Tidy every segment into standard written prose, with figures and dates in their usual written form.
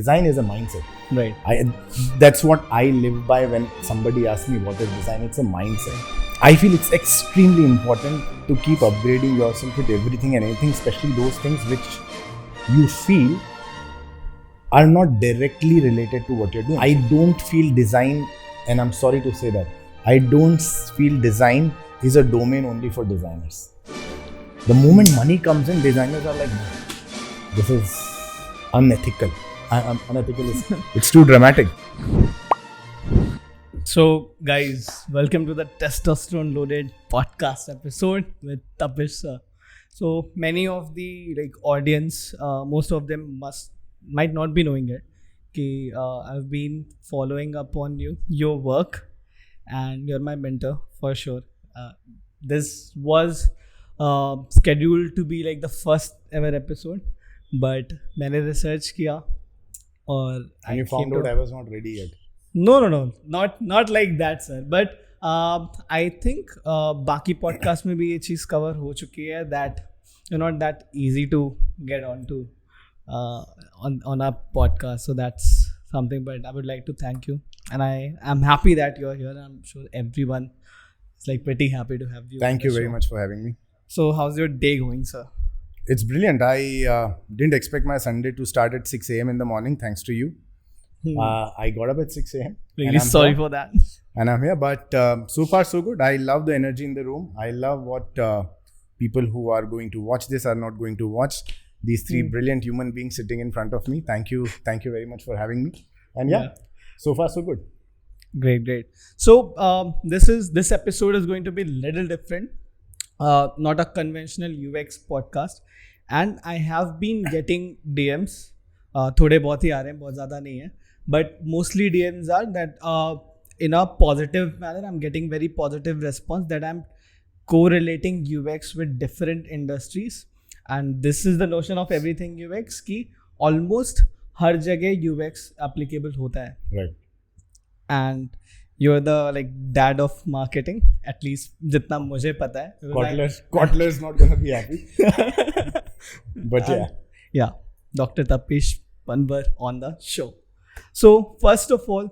Design is a mindset. Right. That's what I live by when somebody asks me what is design. It's a mindset. I feel it's extremely important to keep upgrading yourself with everything and anything, especially those things which you feel are not directly related to what you're doing. I don't feel design, and I'm sorry to say that, I don't feel design is a domain only for designers. The moment money comes in, designers are like, no, this is unethical. Unethical is, it's too dramatic. So, guys, welcome to the Testosterone Loaded podcast episode with Tapish sir. So, many of the audience, most of them might not be knowing it. I've been following up on your work, and you're my mentor for sure. This was scheduled to be like the first ever episode, but मैंने research किया और And you found out I was not ready yet. No, not like that, sir. But I think बाकी podcast में भी ये चीज़ cover हो चुकी है that you're not that easy to get onto on our podcast. So that's something. But I would like to thank you, and I am happy that you're here. I'm sure everyone is pretty happy to have you. Thank you very much for having me. So how's your day going, sir? It's brilliant. I didn't expect my Sunday to start at 6 a.m. in the morning, thanks to you. I got up at 6 a.m. Really sorry for that. And I'm here, but so far so good. I love the energy in the room. I love what people who are going to watch this are not going to watch. These three brilliant human beings sitting in front of me. Thank you very much for having me. And so far so good. Great. So this episode is going to be a little different. Not a conventional UX podcast. And I have been getting DMs. थोड़े बहुत ही आ रहे हैं, बहुत ज़्यादा नहीं है. But mostly DMs are that in a positive manner, I'm getting very positive response that I'm correlating UX with different industries. And this is the notion of everything UX कि almost हर जगह UX applicable होता है. Right. And you're the dad of marketing, at least जितना मुझे पता है. Kotler is not gonna be happy. But yeah, Dr. Tapish Panwar on the show. So first of all,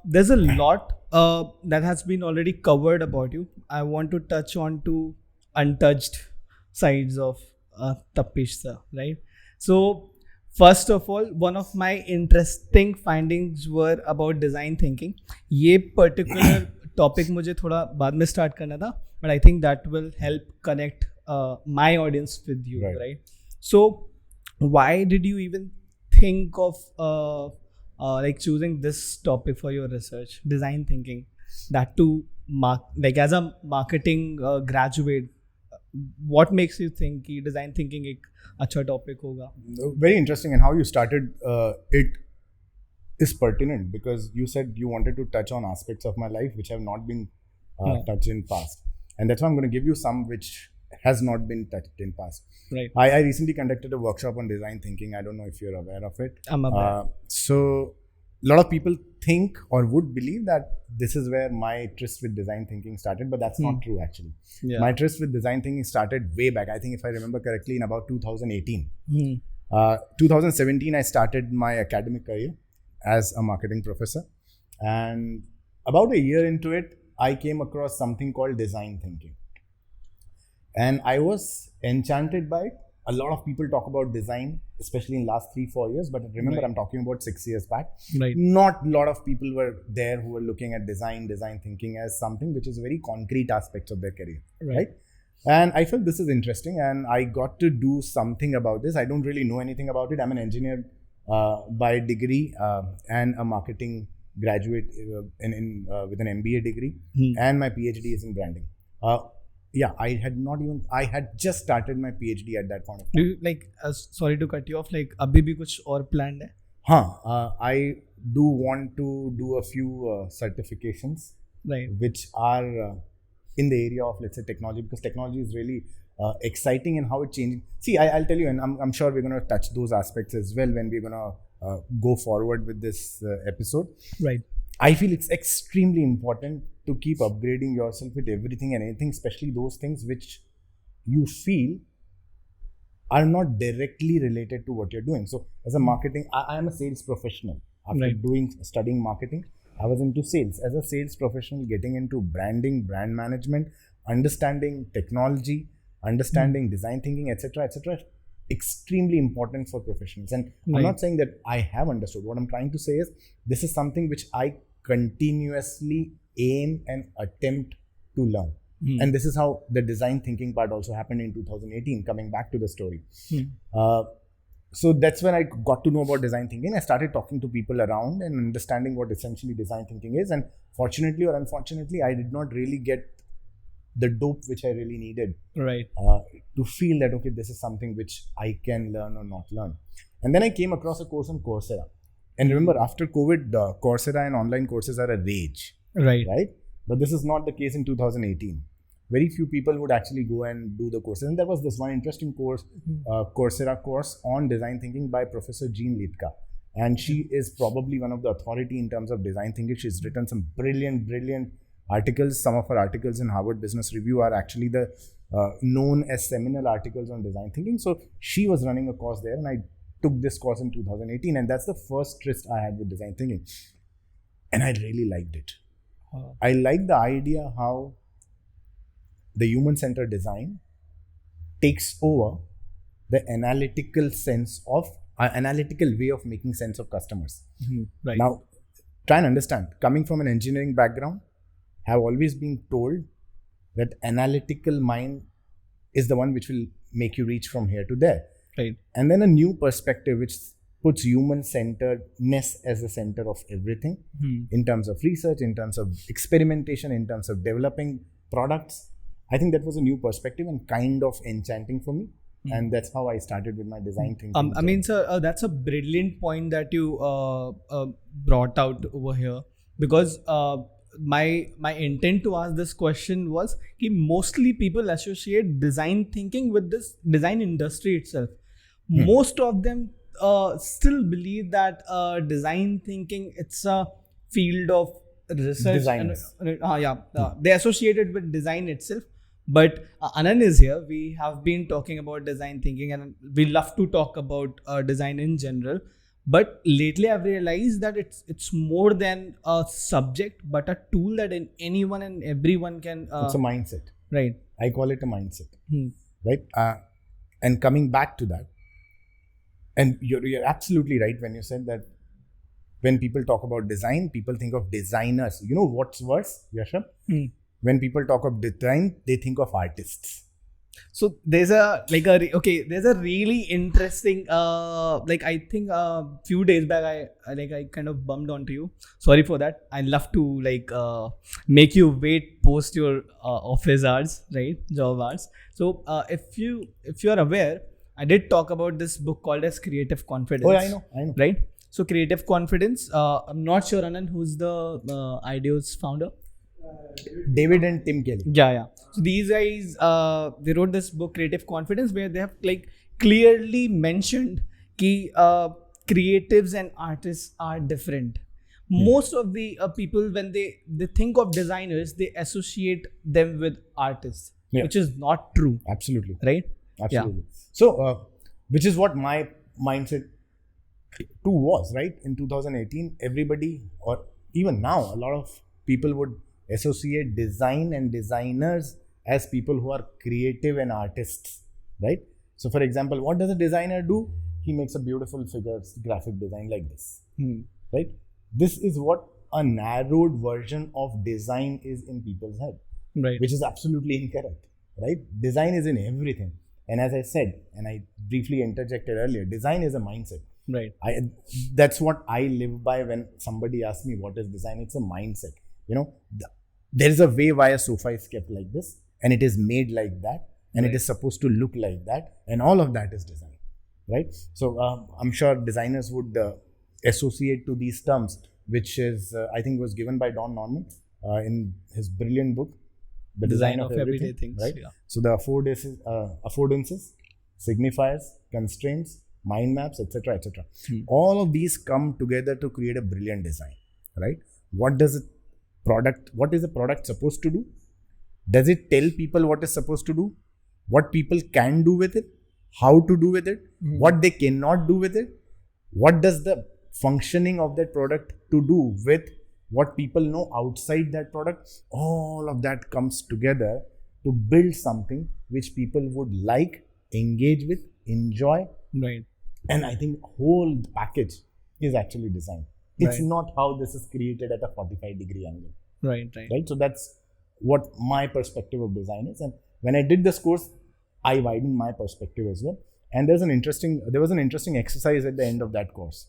there's a lot that has been already covered about you. I want to touch on to untouched sides of Tapish sir, right? So first of all, one of my interesting findings were about design thinking. ये particular topic मुझे थोड़ा बाद में start करना था, but I think that will help connect my audience with you, right? So why did you even think of choosing this topic for your research, design thinking, that to as a marketing graduate, what makes you think कि design thinking एक अच्छा topic होगा? Very interesting, and how you started it is pertinent because you said you wanted to touch on aspects of my life which have not been touched in past, and that's why I'm going to give you some which has not been touched in past. Right. I recently conducted a workshop on design thinking. I don't know if you're aware of it. I'm aware. So a lot of people think or would believe that this is where my tryst with design thinking started, but that's not true actually. Yeah. My tryst with design thinking started way back. I think if I remember correctly, in about 2018. 2017, I started my academic career as a marketing professor. And about a year into it, I came across something called design thinking. And I was enchanted by it. A lot of people talk about design, especially in last 3-4 years. But remember, I'm talking about 6 years back. Right. Not a lot of people were there who were looking at design thinking as something which is very concrete aspects of their career. Right? And I felt this is interesting, and I got to do something about this. I don't really know anything about it. I'm an engineer by degree and a marketing graduate with an MBA degree, and my PhD is in branding. I had just started my PhD at that point of time. Do you sorry to cut you off, अभी भी कुछ और planned है? I do want to do a few certifications, right, which are in the area of, let's say, technology, because technology is really exciting in how it's changing. See, I'll tell you, and I'm sure we're going to touch those aspects as well when we're going to go forward with this episode. Right. I feel it's extremely important to keep upgrading yourself with everything and anything, especially those things which you feel are not directly related to what you're doing. So as a marketing, I am a sales professional. After studying marketing, I was into sales. As a sales professional, getting into branding, brand management, understanding technology, understanding design thinking, etc., extremely important for professionals. And I'm not saying that I have understood. What I'm trying to say is this is something which I continuously aim and attempt to learn. And this is how the design thinking part also happened in 2018, coming back to the story. So that's when I got to know about design thinking. I started talking to people around and understanding what essentially design thinking is. And fortunately or unfortunately, I did not really get the dope which I really needed to feel that, okay, this is something which I can learn or not learn. And then I came across a course on Coursera. And remember, after COVID, Coursera and online courses are a rage. Right? But this is not the case in 2018. Very few people would actually go and do the courses. And there was this one interesting course, Coursera course on design thinking by Professor Jean Litka. And she is probably one of the authority in terms of design thinking. She's written some brilliant articles. Some of her articles in Harvard Business Review are actually the known as seminal articles on design thinking. So she was running a course there, and I took this course in 2018. And that's the first tryst I had with design thinking. And I really liked it. I like the idea how the human-centered design takes over the analytical way of making sense of customers. Now, try and understand, coming from an engineering background, have always been told that analytical mind is the one which will make you reach from here to there. And then a new perspective which puts human-centeredness as the center of everything, in terms of research, in terms of experimentation, in terms of developing products. I think that was a new perspective and kind of enchanting for me. And that's how I started with my design thinking. I mean, sir, that's a brilliant point that you brought out over here, because my intent to ask this question was that mostly people associate design thinking with this design industry itself. Most of them still believe that design thinking, it's a field of research. Designers. They associate it with design itself. But Anand is here. We have been talking about design thinking, and we love to talk about design in general. But lately I've realized that it's more than a subject, but a tool that anyone and everyone can... it's a mindset. Right. I call it a mindset. Right. And coming back to that, and you're absolutely right when you said that when people talk about design, people think of designers. You know what's worse, Yashab? When people talk of design, they think of artists. So there's there's a really interesting, I think a few days back, I kind of bumped onto you. Sorry for that. I love to make you wait post your office hours, right? Job hours. So if you're aware, I did talk about this book called as Creative Confidence. Oh, I know. Right? So Creative Confidence, I'm not sure, Anand, who's the Ideos founder? David and Tim Kelly. Yeah. So these guys, they wrote this book, Creative Confidence, where they have clearly mentioned that creatives and artists are different. Most of the people, when they think of designers, they associate them with artists, which is not true. Absolutely. Right? Absolutely. Yeah. So, which is what my mindset too was, right? In 2018, everybody, or even now, a lot of people would associate design and designers as people who are creative and artists, right? So for example, what does a designer do? He makes a beautiful figures, graphic design like this, right? This is what a narrowed version of design is in people's head, right? Which is absolutely incorrect, right? Design is in everything. And as I said, and I briefly interjected earlier, design is a mindset. Right. That's what I live by when somebody asks me what is design. It's a mindset. You know, there is a way why a sofa is kept like this, and it is made like that, and it is supposed to look like that, and all of that is design, right? So I'm sure designers would associate to these terms, which is I think was given by Don Norman in his brilliant book, The Design of Everything, Things, right? Yeah. So the affordances, signifiers, constraints, mind maps, etc., etc. All of these come together to create a brilliant design, right? What is the product supposed to do? Does it tell people what is supposed to do? What people can do with it? how to do with it, what they cannot do with it, what does the functioning of that product to do with what people know outside that product. All of that comes together to build something which people would like, engage with, enjoy. Right. And I think whole package is actually designed. It's Right. not how this is created at a 45-degree angle. Right. Right? So that's what my perspective of design is. And when I did this course, I widened my perspective as well. And there was an interesting exercise at the end of that course.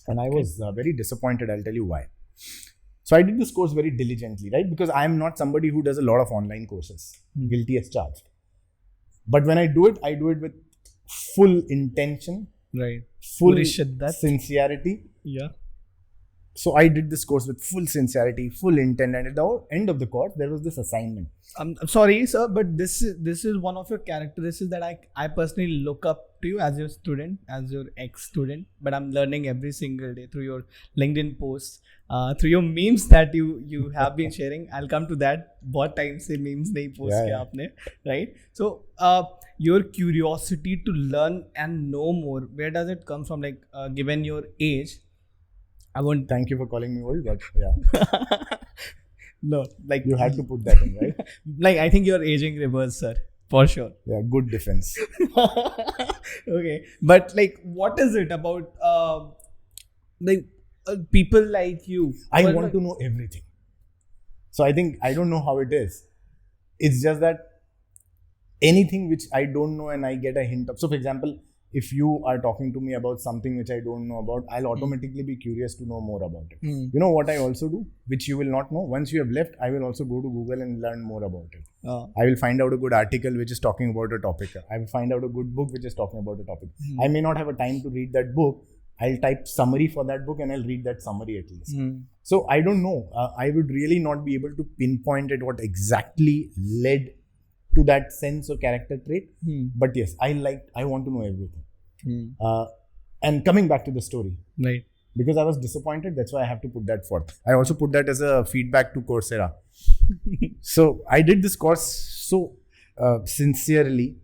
And I was very disappointed. I'll tell you why. So I did this course very diligently, right? Because I'm not somebody who does a lot of online courses. Guilty as charged. But when I do it with full intention, Right. full Puri shiddat. sincerity. Yeah. So I did this course with full sincerity, full intent, and at the end of the course, there was this assignment. I'm sorry, sir, but this is one of your characteristics that I personally look up to you as your student, as your ex-student. But I'm learning every single day through your LinkedIn posts, through your memes that you have been sharing. I'll come to that. बहुत time से memes नहीं post किया आपने, right? So your curiosity to learn and know more, where does it come from? Like given your age, I won't. Thank you for calling me old, but yeah. No, like You had to put that in, right? Like I think you're aging reverse, sir, for sure. Yeah, good defense. Okay, but like, what is it about people like you? I Well, want to know everything. So I think I don't know how it is. It's just that anything which I don't know and I get a hint of. So for example, if you are talking to me about something which I don't know about, I'll automatically be curious to know more about it. You know what I also do, which you will not know? Once you have left, I will also go to Google and learn more about it. I will find out a good article which is talking about a topic. I will find out a good book which is talking about a topic. I may not have a time to read that book. I'll type summary for that book and I'll read that summary at least. So I don't know. I would really not be able to pinpoint it what exactly led to that sense or character trait. But yes, I want to know everything. And coming back to the story, right? Because I was disappointed, that's why I have to put that forth. I also put that as a feedback to Coursera. So I did this course so sincerely,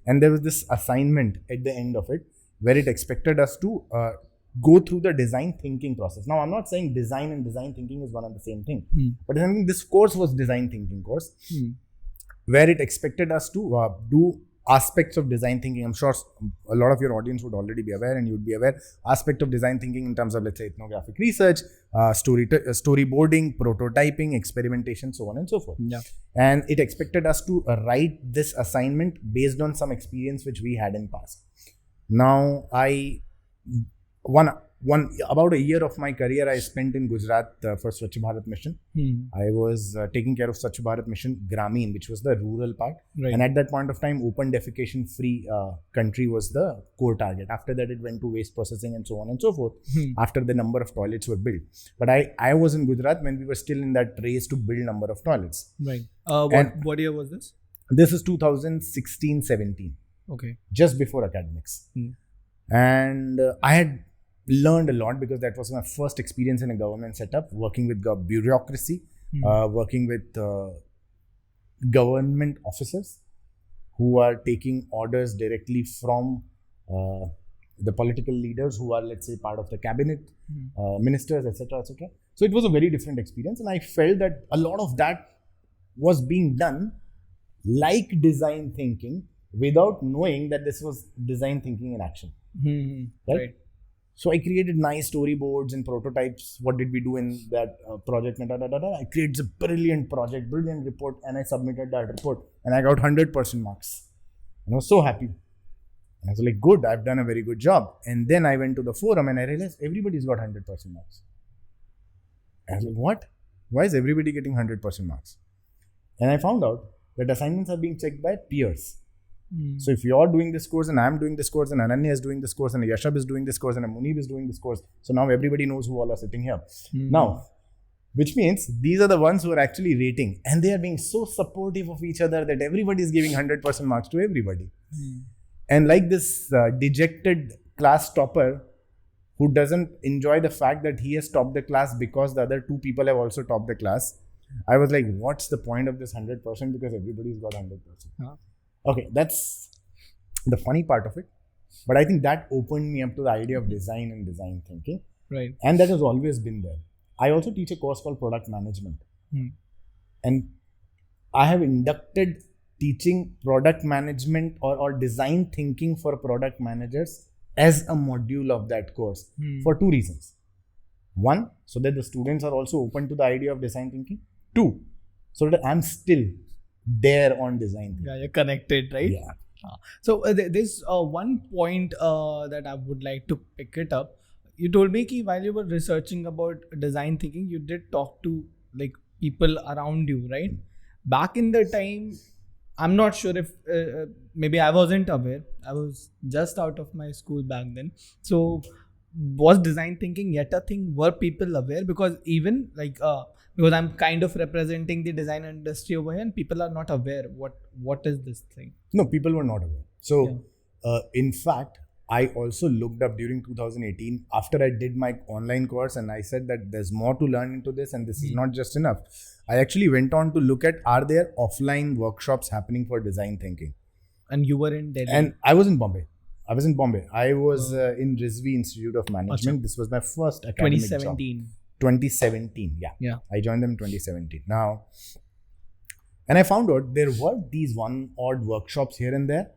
and there was this assignment at the end of it where it expected us to go through the design thinking process. Now, I'm not saying design and design thinking is one and the same thing, but I think this course was design thinking course, where it expected us to do aspects of design thinking. I'm sure a lot of your audience would already be aware, and you'd be aware, aspect of design thinking in terms of, let's say, ethnographic research, storyboarding, prototyping, experimentation, so on and so forth. Yeah. And it expected us to write this assignment based on some experience which we had in past. Now, about a year of my career I spent in Gujarat for Swachh Bharat mission. I was taking care of Swachh Bharat mission Gramin, which was the rural part. Right. And at that point of time, open defecation free country was the core target. After that, it went to waste processing and so on and so forth, after the number of toilets were built. But I was in Gujarat when we were still in that race to build number of toilets. Right. What year was this? This is 2016-17. Okay. Just before academics. And I had learned a lot because that was my first experience in a government setup, working with bureaucracy, working with government officers who are taking orders directly from the political leaders who are, let's say, part of the cabinet, ministers, etc., etc. So it was a very different experience, and I felt that a lot of that was being done like design thinking without knowing that this was design thinking in action. Right? So I created nice storyboards and prototypes. What did we do in that project? I created a brilliant project, brilliant report, and I submitted that report, and I got 100% marks. And I was so happy. And I was like, good, I've done a very good job. And then I went to the forum and I realized everybody's got 100% marks. And I was like, what? Why is everybody getting 100% marks? And I found out that assignments are being checked by peers. So if you're doing this course and I'm doing this course and Ananya is doing this course and Yashab is doing this course and Munib is doing this course, so now everybody knows who all are sitting here. Now, which means these are the ones who are actually rating, and they are being so supportive of each other that everybody is giving 100% marks to everybody. And like this dejected class topper who doesn't enjoy the fact that he has topped the class because the other two people have also topped the class, I was like, what's the point of this 100%? Because everybody's got 100%. Okay, that's the funny part of it. But I think that opened me up to the idea of design and design thinking. Right. And that has always been there. I also teach a course called product management. And I have inducted teaching product management or design thinking for product managers as a module of that course for two reasons. One, so that the students are also open to the idea of design thinking. Two, so that I'm still there on design thinking. Yeah, you're connected, right? Yeah. So there's one point that I would like to pick it up. You told me that while you were researching about design thinking, you did talk to like people around you, right? Back in the time, I'm not sure if maybe I wasn't aware. I was just out of my school back then. So was design thinking yet a thing? Were people aware? Because even like because I'm kind of representing the design industry over here, and people are not aware what is this thing. No, people were not aware. So in fact, I also looked up during 2018 after I did my online course, and I said that there's more to learn into this and this is not just enough. I actually went on to look at, are there offline workshops happening for design thinking? And you were in Delhi. And I was in Bombay. I was in Rizvi Institute of Management. Achha. This was my first academic 2017. job. 2017, yeah. I joined them in 2017. Now, and I found out there were these one odd workshops here and there,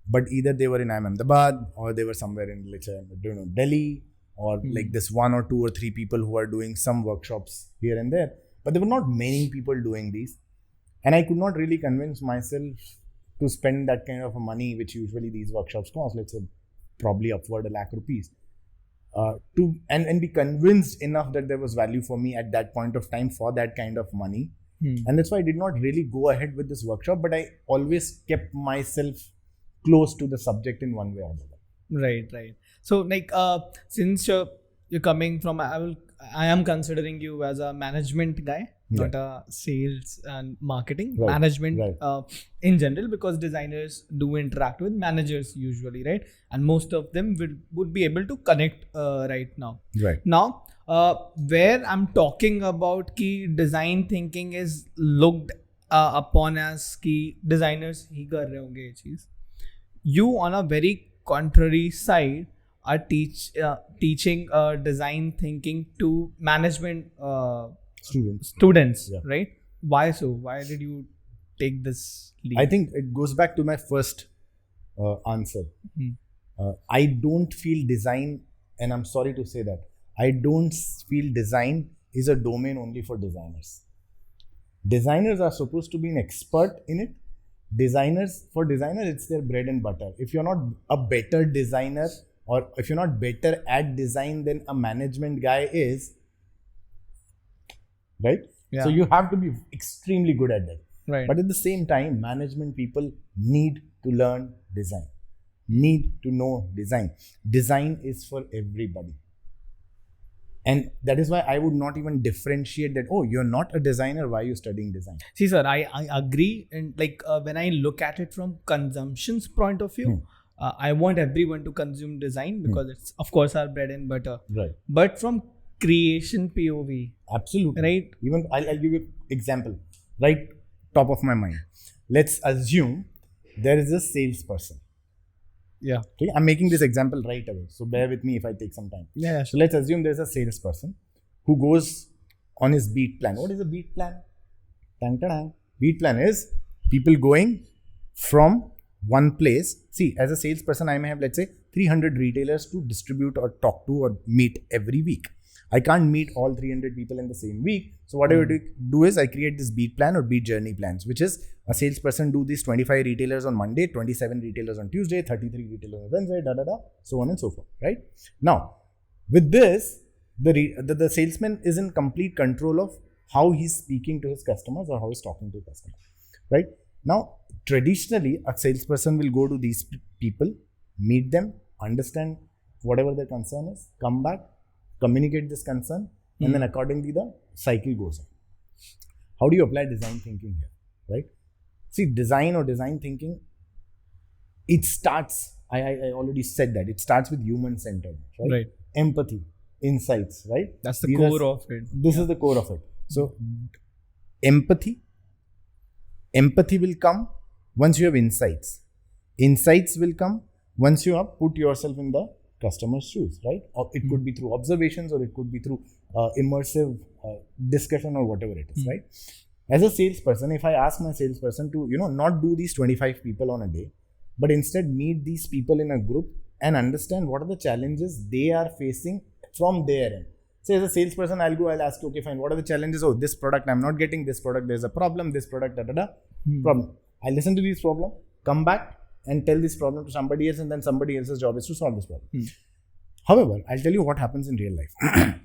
but either they were in Ahmedabad or they were somewhere in, let's say, I don't know, Delhi, or like this 1 or 2 or 3 people who are doing some workshops here and there. But there were not many people doing these. And I could not really convince myself to spend that kind of money, which usually these workshops cost, let's say probably upward ₹1 lakh, and be convinced enough that there was value for me at that point of time for that kind of money. And that's why I did not really go ahead with this workshop, but I always kept myself close to the subject in one way or another. Right. So like since you're coming from, I am considering you as a management guy, not a sales and marketing, management in general, because designers do interact with managers usually, right? And most of them would be able to connect right now. Right. Now, where I'm talking about key design thinking is looked upon as key designers ही कर रहे होंगे ये चीज़. You on a very contrary side are teaching design thinking to management students, right? Why so? Why did you take this lead? I think it goes back to my first answer. I don't feel design, and I'm sorry to say that, I don't feel design is a domain only for designers. Designers are supposed to be an expert in it. For designers, it's their bread and butter. If you're not a better designer, or if you're not better at design than a management guy is, right? Yeah. So you have to be extremely good at that. Right. But at the same time, management people need to learn design, need to know design. Design is for everybody. And that is why I would not even differentiate that, oh, you're not a designer, why are you studying design? See, sir, I agree. And like when I look at it from consumption's point of view, I want everyone to consume design because it's, of course, our bread and butter. Right. But from creation POV. Absolutely. Right. Even I'll give you an example, right top of my mind. Let's assume there is a salesperson. Yeah. Okay, I'm making this example right away, so bear with me if I take some time. Yeah. So let's assume there's a salesperson who goes on his beat plan. What is a beat plan? Dang. Beat plan is people going from one place. See, as a salesperson, I may have, let's say, 300 retailers to distribute or talk to or meet every week. I can't meet all 300 people in the same week. So what I would do is I create this beat plan or beat journey plans, which is a salesperson do these 25 retailers on Monday, 27 retailers on Tuesday, 33 retailers on Wednesday, so on and so forth, right? Now, with this, the salesman is in complete control of how he's speaking to his customers or how he's talking to customers, right? Now, traditionally, a salesperson will go to these people, meet them, understand whatever their concern is, come back, communicate this concern, and then accordingly the cycle goes on. How do you apply design thinking here, right? See, design or design thinking, it starts, I already said that, it starts with human-centered, right? Empathy, insights, right? That's the core of it. This is the core of it. So, empathy will come once you have insights. Insights will come once you have put yourself in the customer's shoes, right? Or it could be through observations, or it could be through immersive discussion, or whatever it is, right? As a salesperson, if I ask my salesperson to, not do these 25 people on a day, but instead meet these people in a group and understand what are the challenges they are facing from their end. Say as a salesperson, I'll ask you, okay, fine, what are the challenges? Oh, this product I'm not getting, this product there's a problem, this product, problem. I listen to this problem, come back and tell this problem to somebody else, and then somebody else's job is to solve this problem. However, I'll tell you what happens in real life.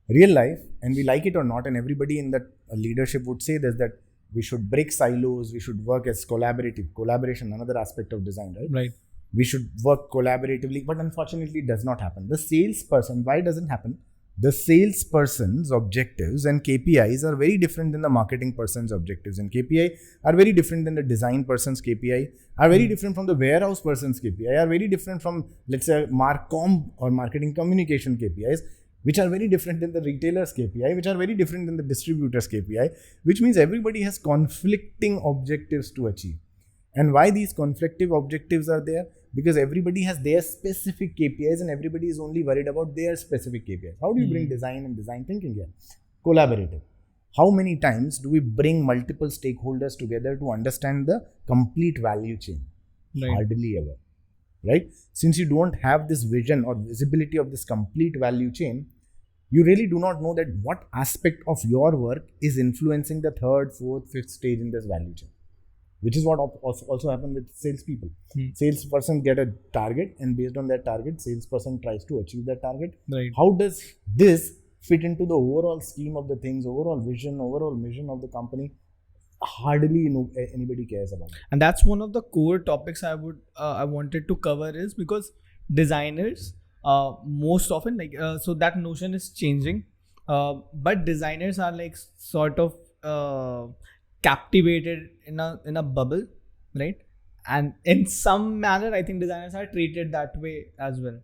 Real life, and we like it or not, and everybody in that leadership would say this, that we should break silos, we should work as collaboration, another aspect of design, right? Right. We should work collaboratively, but unfortunately it does not happen. The salesperson, why doesn't it happen? The salesperson's objectives and KPIs are very different than the marketing person's objectives and KPI, are very different than the design person's KPI, are very different from the warehouse person's KPI, are very different from, let's say, Marcom or marketing communication KPIs, which are very different than the retailer's KPI, which are very different than the distributor's KPI, which means everybody has conflicting objectives to achieve. And why these conflicting objectives are there? Because everybody has their specific KPIs and everybody is only worried about their specific KPIs. How do you bring design and design thinking here? Collaborative. How many times do we bring multiple stakeholders together to understand the complete value chain? Right. Hardly ever. Right? Since you don't have this vision or visibility of this complete value chain, you really do not know that what aspect of your work is influencing the third, fourth, fifth stage in this value chain. Which is what also happens with salespeople. Salesperson get a target, and based on that target, salesperson tries to achieve that target. Right. How does this fit into the overall scheme of the things, overall vision, overall mission of the company? Hardly anybody cares about it. And that's one of the core topics I wanted to cover, is because designers most often so that notion is changing, but designers are sort of captivated in a bubble, right? And in some manner, I think designers are treated that way as well,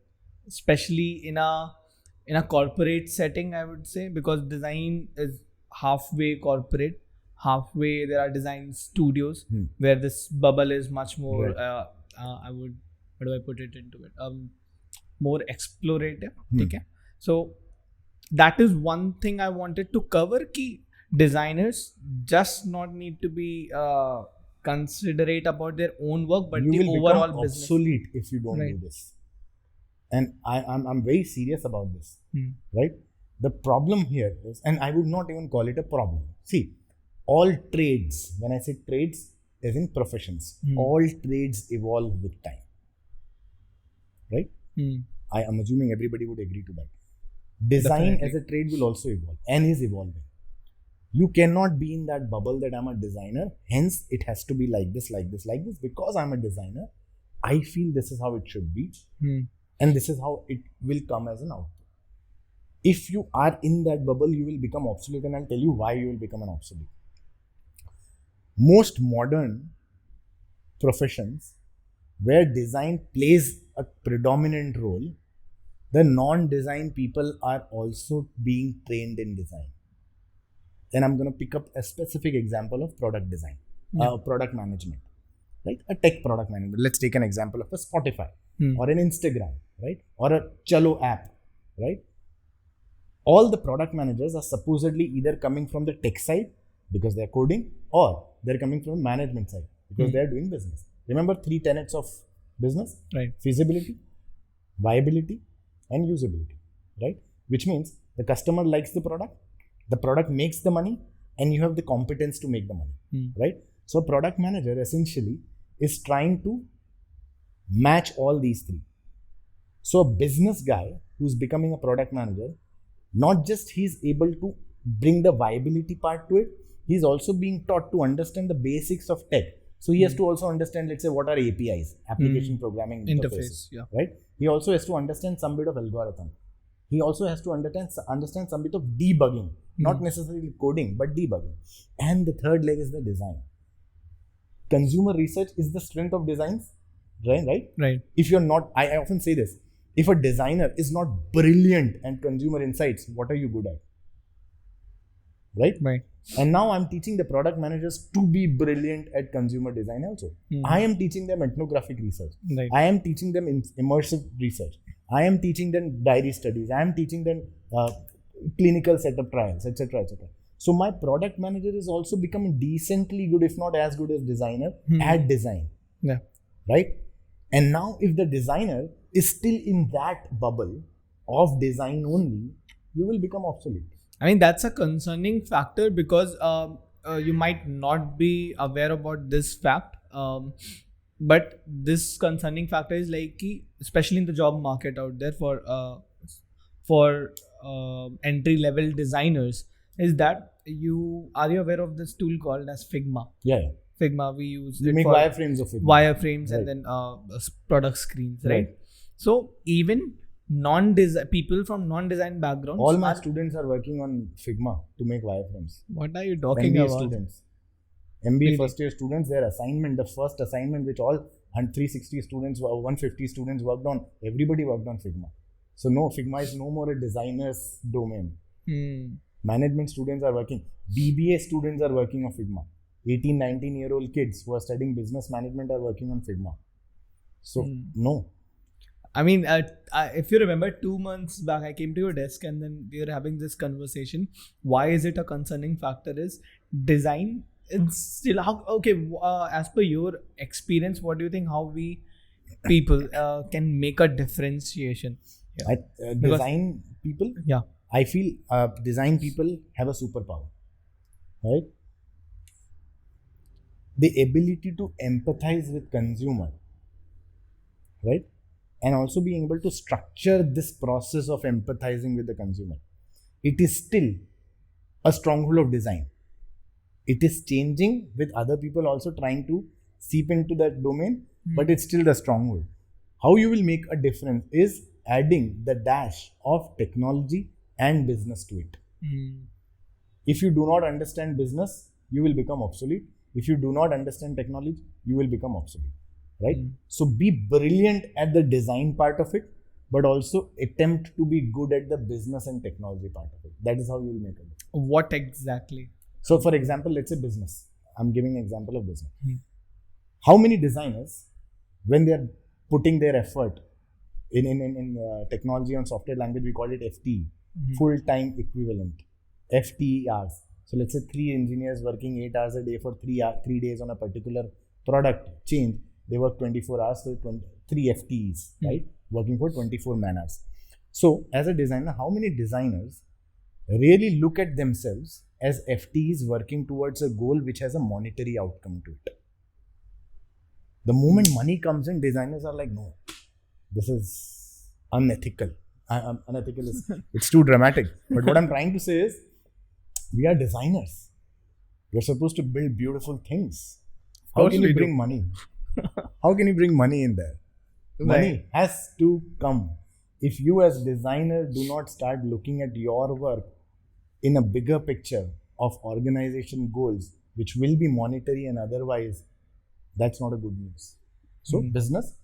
especially in a corporate setting, I would say, because design is halfway corporate, halfway there are design studios where this bubble is much more how do I put it into it, more explorative. Okay, so that is one thing I wanted to cover. Key designers just not need to be considerate about their own work, but the overall business. Obsolete if you don't do this. And I'm very serious about this, right? The problem here is, and I would not even call it a problem. See, all trades, when I say trades, as in professions, all trades evolve with time, right? I am assuming everybody would agree to that. Design as a trade will also evolve and is evolving. You cannot be in that bubble that I'm a designer, hence it has to be like this, like this, like this. Because I'm a designer, I feel this is how it should be, and this is how it will come as an output. If you are in that bubble, you will become obsolete, and I'll tell you why you will become an obsolete. Most modern professions where design plays a predominant role, the non-design people are also being trained in design. And I'm going to pick up a specific example of product design, product management, right? A tech product management. Let's take an example of a Spotify or an Instagram, right? Or a Chalo app, right? All the product managers are supposedly either coming from the tech side because they're coding, or they're coming from the management side because they're doing business. Remember 3 tenets of business? Right. Feasibility, viability, and usability, right? Which means the customer likes the product makes the money, and you have the competence to make the money, right? So product manager essentially is trying to match all these 3. So a business guy who's becoming a product manager, not just he's able to bring the viability part to it, he's also being taught to understand the basics of tech. So he has to also understand, let's say, what are APIs, application programming interfaces, right? He also has to understand some bit of algorithm. He also has to understand some bit of debugging, not necessarily coding, but debugging. And the third leg is the design. Consumer research is the strength of designs, right? Right. If you're not, I often say this, if a designer is not brilliant at consumer insights, what are you good at? right? Right. And now I'm teaching the product managers to be brilliant at consumer design also. I am teaching them ethnographic research. Right. I am teaching them immersive research. I am teaching them diary studies. I am teaching them clinical setup trials, etc., etc. So my product manager is also becoming decently good, if not as good as designer at design. Yeah. Right? And now if the designer is still in that bubble of design only, you will become obsolete. I mean, that's a concerning factor because you might not be aware about this fact. But this concerning factor is like, especially in the job market out there for entry level designers, is that you aware of this tool called as Figma? Yeah. Figma, we use You it make for wireframes of Figma. wireframes Right. and then product screens, right? Right. So even people from non-design backgrounds, All my students are working on Figma to make wireframes. what are you talking MBA about? students. MBA first year students, their assignment, the first assignment which all 360 students, 150 students worked on, everybody worked on Figma. So no, Figma is no more a designer's domain. Management students are working. BBA students are working on Figma. 18, 19-year-old kids who are studying business management are working on Figma. So no. I mean, if you remember 2 months back, I came to your desk and then we were having this conversation. Why is it a concerning factor is design? It's still as per your experience, what do you think how we people can make a differentiation? Design people? Yeah. I feel design people have a superpower, right? The ability to empathize with consumer, right? And also being able to structure this process of empathizing with the consumer. It is still a stronghold of design. It is changing with other people also trying to seep into that domain, but it's still the stronghold. How you will make a difference is adding the dash of technology and business to it. If you do not understand business, you will become obsolete. If you do not understand technology, you will become obsolete, right? So be brilliant at the design part of it, but also attempt to be good at the business and technology part of it. That is how you will make it. What exactly? So for example, let's say business. I'm giving an example of business. How many designers, when they're putting their effort in technology and software language, we call it FTE, full-time equivalent, FTE hours. So let's say 3 engineers working 8 hours a day for 3 days on a particular product change, they work 24 hours, so 3 FTEs, right? Working for 24 man hours. So as a designer, how many designers really look at themselves as FTEs working towards a goal which has a monetary outcome to it? The moment money comes in, designers are like, no, this is unethical. Unethical is, it's too dramatic. But what I'm trying to say is, we are designers. We're supposed to build beautiful things. How can you bring money? How can you bring money in there? Money has to come. If you as designer do not start looking at your work in a bigger picture of organization goals, which will be monetary and otherwise, that's not a good news. So business,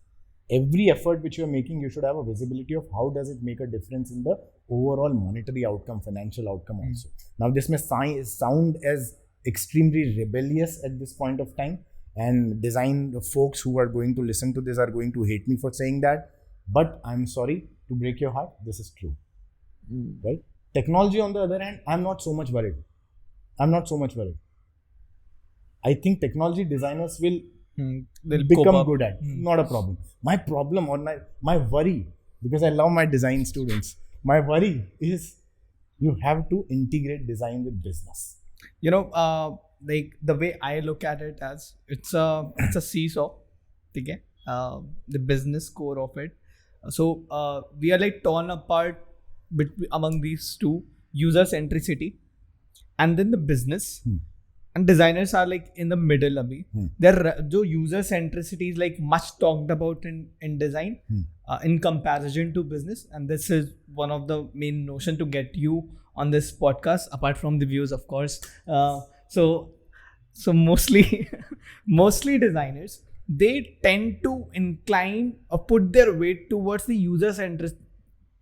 every effort which you're making, you should have a visibility of how does it make a difference in the overall monetary outcome, financial outcome also. Now this may sound as extremely rebellious at this point of time, and design folks who are going to listen to this are going to hate me for saying that, but I'm sorry to break your heart, this is true, right? Technology on the other hand, I'm not so much worried. I think technology designers will become good at, not a problem. My problem or my worry, because I love my design students, my worry is you have to integrate design with business. Like the way I look at it as it's a seesaw, okay? The business core of it. So we are like torn apart among these two, user centricity and then the business. And designers are like in the middle abhi. Their user centricity is like much talked about in design in comparison to business. And this is one of the main notion to get you on this podcast, apart from the views, of course. So mostly designers, they tend to incline or put their weight towards the user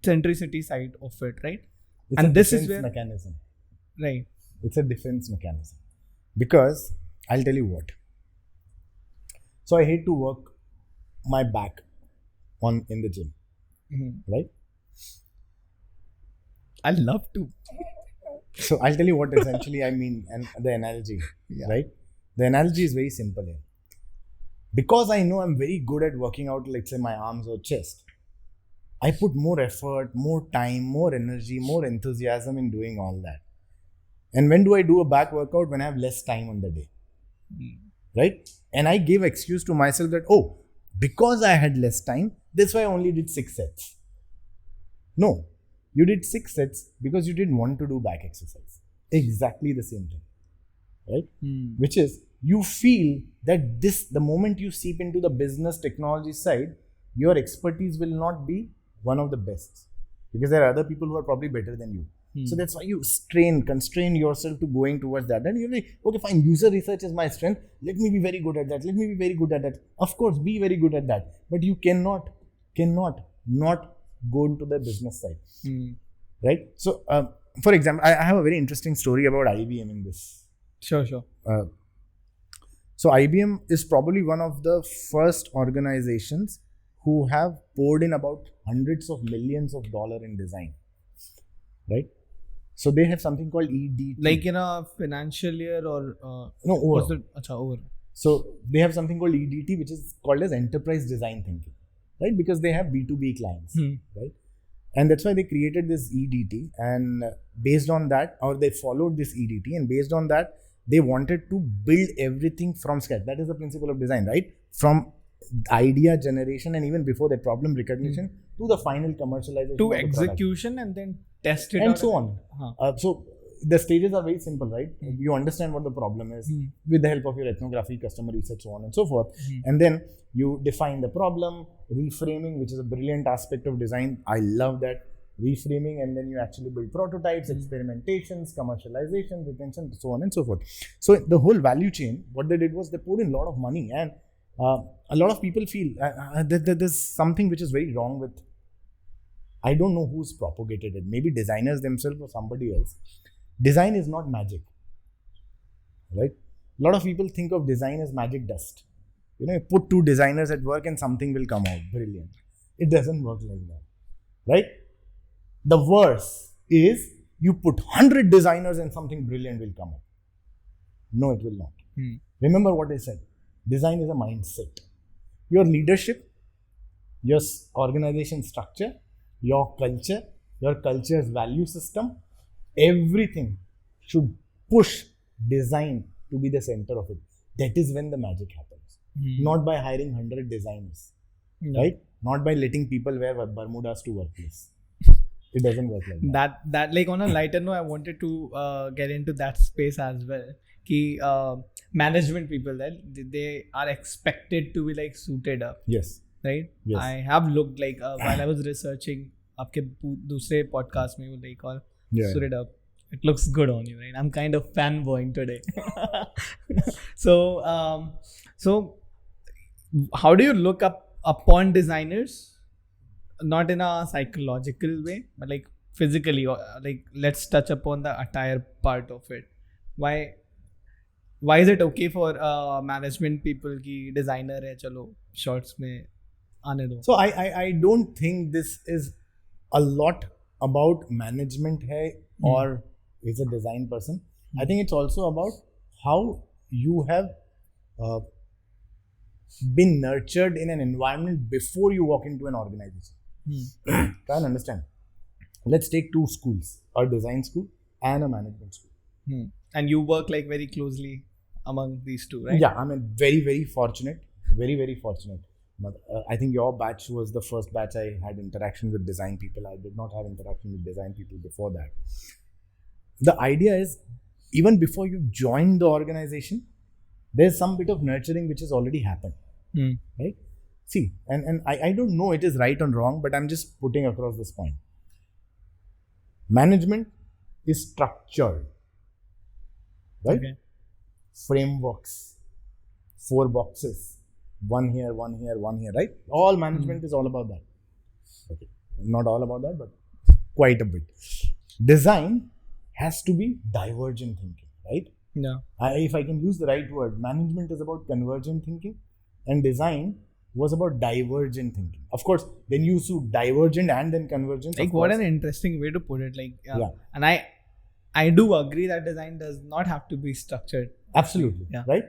centricity side of it, right? It's and a this is defense where mechanism. right. It's a defense mechanism. Because I'll tell you what. So I hate to work my back in the gym, right? I love to. So I'll tell you what essentially I mean, and the analogy, right? The analogy is very simple here. Because I know I'm very good at working out, let's say my arms or chest, I put more effort, more time, more energy, more enthusiasm in doing all that. And when do I do a back workout? When I have less time on the day, right? And I give excuse to myself that, oh, because I had less time, that's why I only did 6 sets. No, you did 6 sets because you didn't want to do back exercise. Exactly the same thing, right? Which is, you feel that the moment you seep into the business technology side, your expertise will not be one of the best, because there are other people who are probably better than you. So that's why you constrain yourself to going towards that. And you're like, okay, fine, user research is my strength. Let me be very good at that. Let me be very good at that. Of course, be very good at that. But you cannot not go into the business side. Right? So, for example, I have a very interesting story about IBM in this. Sure. So IBM is probably one of the first organizations who have poured in about hundreds of millions of dollars in design. Right? So they have something called EDT. Like in a financial year or no, over. Over. So they have something called EDT, which is called as enterprise design thinking, right? Because they have B2B clients, right? And that's why they created this EDT, and based on that, or they followed this EDT, and based on that, they wanted to build everything from scratch. That is the principle of design, right? From idea generation and even before that, problem recognition to the final commercialization to execution and then test it and out so on. So the stages are very simple, right? You understand what the problem is with the help of your ethnography, customer research, so on and so forth. And then you define the problem, reframing, which is a brilliant aspect of design. I love that. Reframing, and then you actually build prototypes, experimentations, commercialization, retention, so on and so forth. So the whole value chain, what they did was they poured in a lot of money, and a lot of people feel that there's something which is very wrong with, I don't know who's propagated it, maybe designers themselves or somebody else. Design is not magic, right? A lot of people think of design as magic dust. You know, you put 2 designers at work and something will come out brilliant. It doesn't work like that, right? The worst is you put 100 designers and something brilliant will come out. No, it will not. Remember what I said. Design is a mindset. Your leadership, your organization structure, your culture's value system, everything should push design to be the center of it. That is when the magic happens. Not by hiring 100 designers, right? Not by letting people wear Bermudas to workplace. It doesn't work like that. That like on a lighter note, I wanted to get into that space as well. Ki management people, that they are expected to be like suited up. Yes. Right? Yes. I have looked like while I was researching आपके दूसरे podcast में वो like all suited up. It looks good on you, right? I'm kind of fanboying today. So how do you look upon designers? Not in a psychological way, but like physically, or like let's touch upon the attire part of it. Why is it okay for management people ki designer hai chalo shorts mein aane do? So I don't think this is a lot about management hai or is a design person. I think it's also about how you have been nurtured in an environment before you walk into an organization. Try and understand. Let's take 2 schools, a design school and a management school. And you work like very closely among these 2, right? Yeah, I'm very, very fortunate. Very, very fortunate. But I think your batch was the first batch I had interaction with design people. I did not have interaction with design people before that. The idea is, even before you join the organization, there's some bit of nurturing which has already happened. Right? See, and I don't know it is right or wrong, but I'm just putting across this point. Management is structured, right? Okay. Frameworks, 4 boxes, one here, right? All management is all about that. Okay. Not all about that, but quite a bit. Design has to be divergent thinking, right? Yeah. If I can use the right word, management is about convergent thinking and design was about divergent thinking. Of course, then you do divergent and then convergent. Like, what an interesting way to put it. Like, and I do agree that design does not have to be structured. Absolutely. Yeah. Right?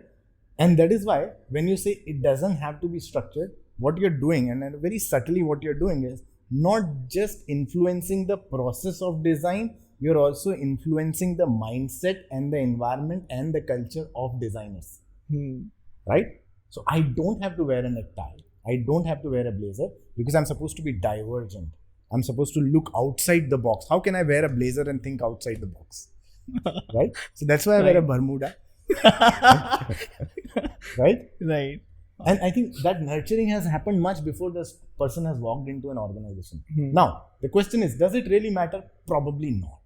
And that is why when you say it doesn't have to be structured, what you're doing, and very subtly what you're doing is not just influencing the process of design, you're also influencing the mindset and the environment and the culture of designers. Right? So I don't have to wear a necktie. I don't have to wear a blazer because I'm supposed to be divergent. I'm supposed to look outside the box. How can I wear a blazer and think outside the box? Right? So that's why I wear a Bermuda. Right? Right. And I think that nurturing has happened much before this person has walked into an organization. Now, the question is, does it really matter? Probably not.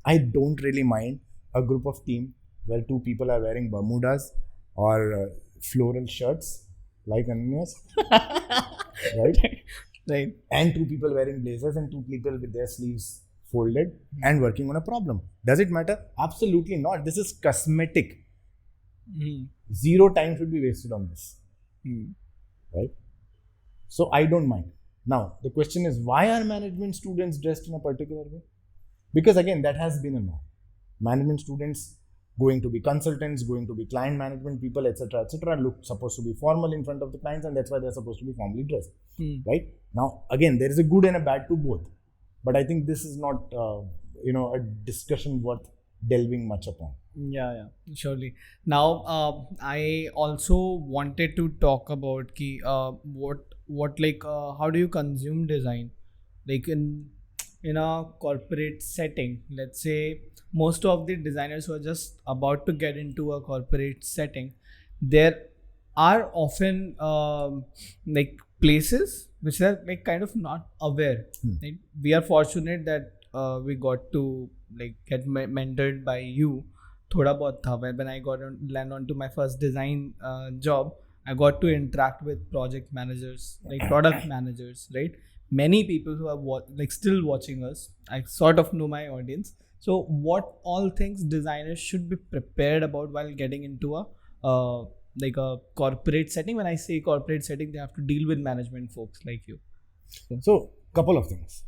I don't really mind a group of team where 2 people are wearing Bermudas or floral shirts like Ananya's. Right? Right. And 2 people wearing blazers and 2 people with their sleeves folded and working on a problem. Does it matter? Absolutely not. This is cosmetic. 0 time should be wasted on this. Right? So I don't mind. Now, the question is, why are management students dressed in a particular way? Because again, that has been a norm. Management students going to be consultants, going to be client management people, etc., look supposed to be formal in front of the clients, and that's why they're supposed to be formally dressed. Right? Now, again, there is a good and a bad to both. But I think this is not, a discussion worth delving much upon. Yeah, surely. Now, I also wanted to talk about how do you consume design, like in a corporate setting. Let's say most of the designers who are just about to get into a corporate setting, there are often like places which are like kind of not aware. Right? We are fortunate that we got to like get mentored by you. Thoda bahut tha. When I land onto my first design job, I got to interact with project managers, like product managers, right? Many people who are still watching us. I sort of know my audience. So what all things designers should be prepared about while getting into a like a corporate setting? When I say corporate setting, they have to deal with management folks like you. So couple of things.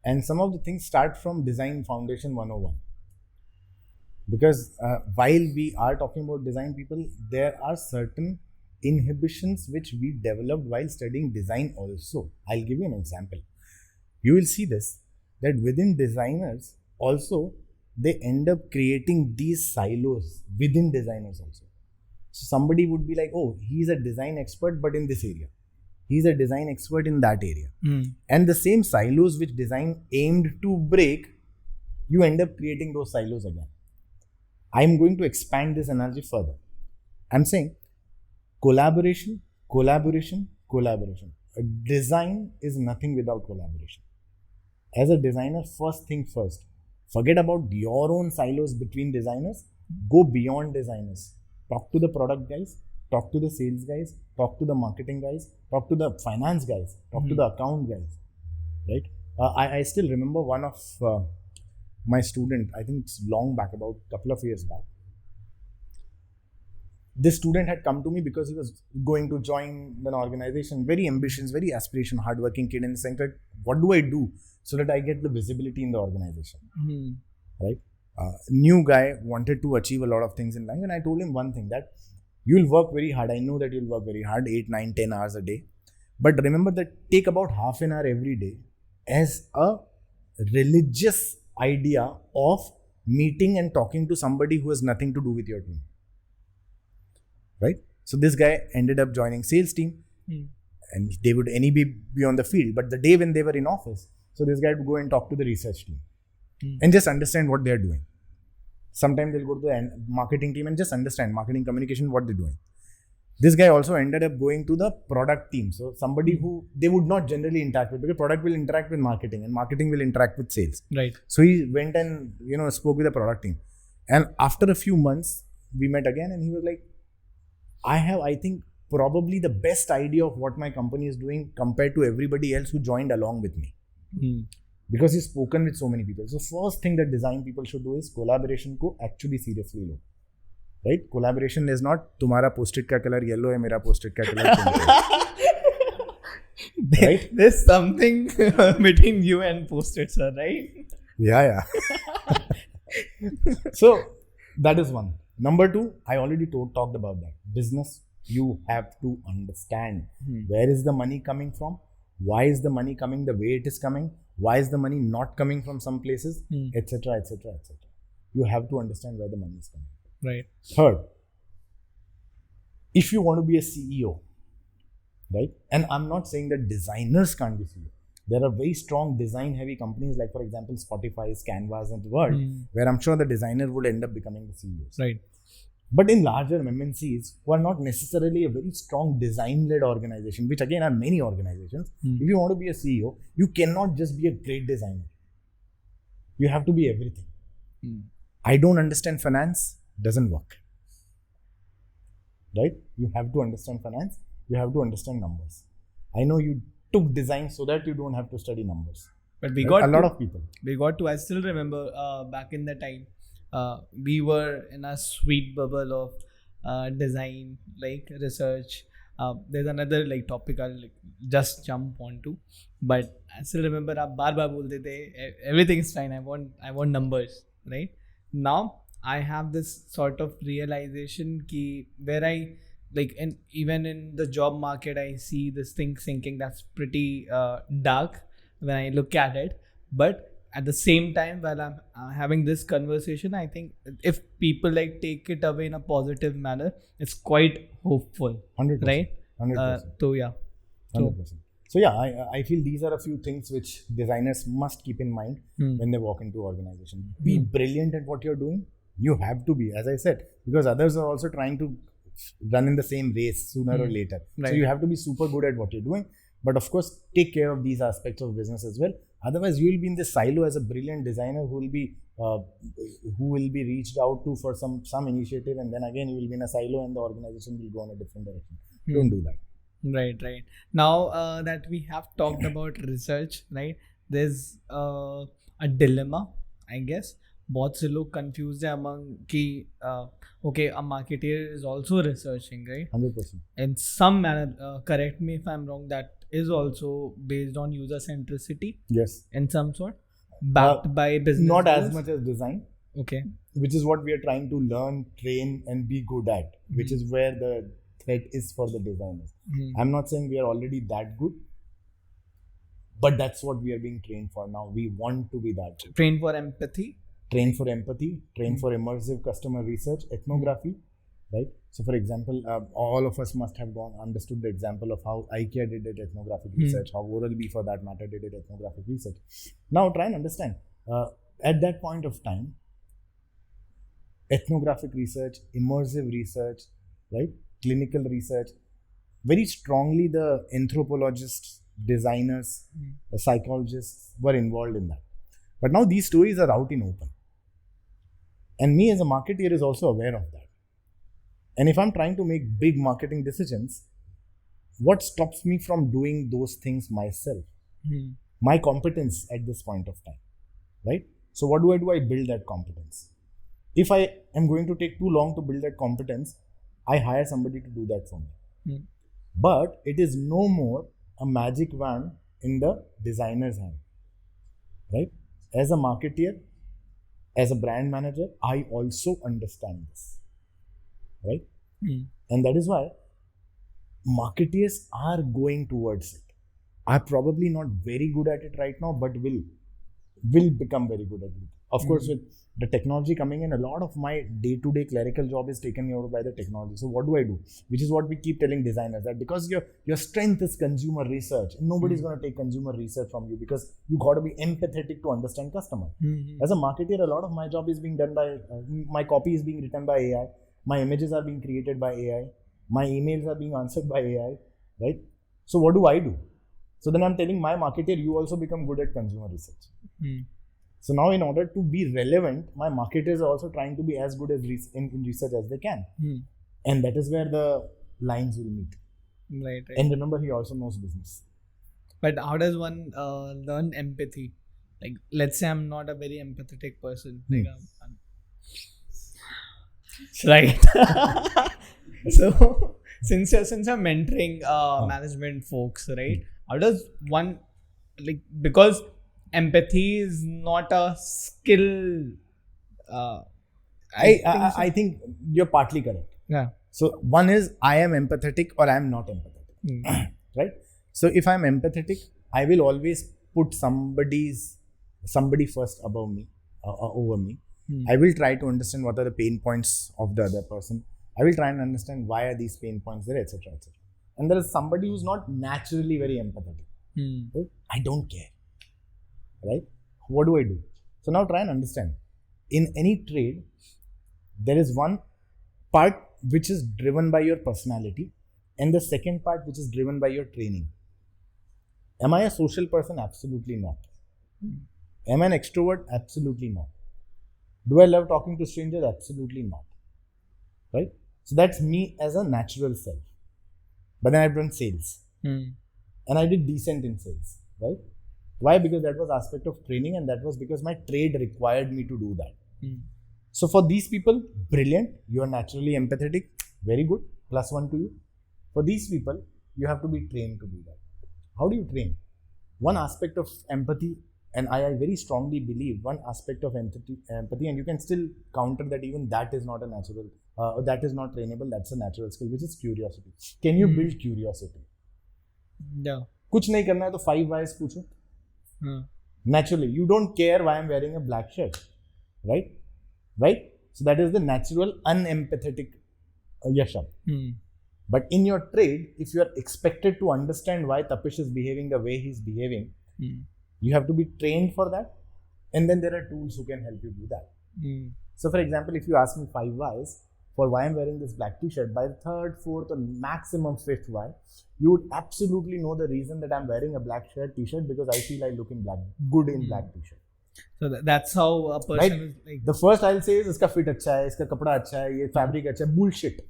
And some of the things start from Design Foundation 101. Because while we are talking about design people, there are certain inhibitions which we developed while studying design also. I'll give you an example. You will see this, that within designers also, they end up creating these silos within designers also. So somebody would be like, oh, he's a design expert, but in this area. He's a design expert in that area. And the same silos which design aimed to break, you end up creating those silos again. I'm going to expand this analogy further. I'm saying collaboration. A design is nothing without collaboration. As a designer, first thing first, forget about your own silos between designers, go beyond designers. Talk to the product guys, talk to the sales guys, talk to the marketing guys, talk to the finance guys, talk to the account guys, right? I still remember one of my student, I think it's long back, about a couple of years back. This student had come to me because he was going to join an organization, very ambitious, very aspiration, hardworking kid, and saying that, what do I do so that I get the visibility in the organization, right? New guy, wanted to achieve a lot of things in life, and I told him one thing, that you'll work very hard. I know that you'll work very hard, 8, 9, 10 hours a day. But remember that take about half an hour every day as a religious idea of meeting and talking to somebody who has nothing to do with your team. Right? So this guy ended up joining sales team and they would anyway be on the field. But the day when they were in office, so this guy would go and talk to the research team and just understand what they're doing. Sometimes they'll go to the marketing team and just understand marketing communication, what they're doing. This guy also ended up going to the product team. So somebody who they would not generally interact with, because product will interact with marketing and marketing will interact with sales. Right. So he went and, spoke with the product team. And after a few months, we met again and he was like, I think, probably the best idea of what my company is doing compared to everybody else who joined along with me. because he's spoken with so many people. So first thing that design people should do is collaboration को actually seriously low. Right? Collaboration is not तुम्हारा post-it का color yellow है, मेरा post-it का color pink है. Right? There's something between you and post-its, sir, right? Yeah. So that is one. Number two, I already talked about that. Business, you have to understand where is the money coming from, why is the money coming the way it is coming, why is the money not coming from some places, etc. You have to understand where the money is coming. Right. Third, if you want to be a CEO, right? And I'm not saying that designers can't be CEO. There are very strong design heavy companies like, for example, Spotify's, Canva's and the world, where I'm sure the designer would end up becoming the CEOs. Right. But in larger MNCs who are not necessarily a very strong design-led organization, which again are many organizations, if you want to be a CEO, you cannot just be a great designer. You have to be everything. I don't understand finance, doesn't work. Right? You have to understand finance, you have to understand numbers. I know you took design so that you don't have to study numbers. But we right? got a lot of people. We got to, I still remember back in the time, we were in a sweet bubble of design, like research. There's another like topic I'll just jump onto, but I still remember आप बार बोलते थे everything is fine. I want numbers, right? Now I have this sort of realization ki where I like, and even in the job market I see this thing thinking that's pretty dark when I look at it, but at the same time, while I'm having this conversation, I think if people like take it away in a positive manner, it's quite hopeful. 100%. Right? 100%. So yeah. 100%. So yeah, I feel these are a few things which designers must keep in mind when they walk into organization. Be brilliant at what you're doing. You have to be, as I said, because others are also trying to run in the same race sooner or later. Right. So you have to be super good at what you're doing. But of course, take care of these aspects of business as well. Otherwise, you will be in this silo as a brilliant designer who will be reached out to for some initiative, and then again you will be in a silo and the organization will go in a different direction. Don't do that. Right. Now that we have talked about research, right? There's a dilemma, I guess. बहुत से लोग confused है among कि okay, a marketer is also researching, right? 100%. In some manner, correct me if I'm wrong, that is also based on user centricity. Yes. In some sort, backed by business. Not goals. as much as design. Okay. Which is what we are trying to learn, train, and be good at. Which is where the threat is for the designers. I'm not saying we are already that good, but that's what we are being trained for now. We want to be that good. Trained for empathy. Train for empathy, train for immersive customer research, ethnography, right? So for example, all of us must have understood the example of how IKEA did it ethnographic research, how Oral-B for that matter did it ethnographic research. Now try and understand, at that point of time, ethnographic research, immersive research, right? Clinical research, very strongly the anthropologists, designers, the psychologists were involved in that. But now these stories are out in open. And me as a marketer is also aware of that. And if I'm trying to make big marketing decisions, what stops me from doing those things myself? My competence at this point of time, right? So what do? I build that competence. If I am going to take too long to build that competence, I hire somebody to do that for me. But it is no more a magic wand in the designer's hand, right? As a marketer, as a brand manager, I also understand this, right? And that is why marketers are going towards it. I'm probably not very good at it right now, but will become very good at it. Of course, with the technology coming in, a lot of my day-to-day clerical job is taken over by the technology. So what do? Which is what we keep telling designers, that because your strength is consumer research, and nobody's going to take consumer research from you, because you got to be empathetic to understand customer. As a marketer, a lot of my job is being done by, my copy is being written by AI, my images are being created by AI, my emails are being answered by AI, right? So what do? So then I'm telling my marketer, you also become good at consumer research. So now in order to be relevant, my marketers are also trying to be as good as in research as they can. And that is where the lines will meet. Right. And remember, he also knows business. But how does one learn empathy? like let's say I'm not a very empathetic person, like I'm right. So since you're mentoring management folks, right? How does one, like, because empathy is not a skill. I think you're partly correct. Yeah. So one is I am empathetic or I am not empathetic, right? So if I'm empathetic, I will always put somebody first above me, over me. I will try to understand what are the pain points of the other person. I will try and understand why are these pain points there, etc., etc. And there is somebody who's not naturally very empathetic. Right? I don't care. Right? What do I do? So now try and understand. In any trade, there is one part which is driven by your personality, and the second part which is driven by your training. Am I a social person? Absolutely not. Am I an extrovert? Absolutely not. Do I love talking to strangers? Absolutely not. Right? So that's me as a natural self. But then I've done sales. And I did decent in sales. Right? Why? Because that was aspect of training, and that was because my trade required me to do that. So for these people, brilliant. You are naturally empathetic. Very good. +1 to you. For these people, you have to be trained to do that. How do you train? One aspect of empathy, and I very strongly believe one aspect of empathy, and you can still counter that even that is not a natural, that is not trainable, that's a natural skill, which is curiosity. Can you build curiosity? Yeah. कुछ नहीं करना है तो 5 whys पूछो. Naturally, you don't care why I'm wearing a black shirt, right? Right? So that is the natural unempathetic Yashab. But in your trade, if you are expected to understand why Tapish is behaving the way he's behaving, you have to be trained for that. And then there are tools who can help you do that. So for example, if you ask me 5 whys for why I'm wearing this black t-shirt, by the 3rd, 4th or maximum 5th why, you would absolutely know the reason that I'm wearing a black shirt t-shirt, because I feel I look in black, good in black t-shirt. So that's how a person right? is like. The first I'll say is iska fit acha hai, iska kapda acha hai, ye fabric acha hai. Bullshit.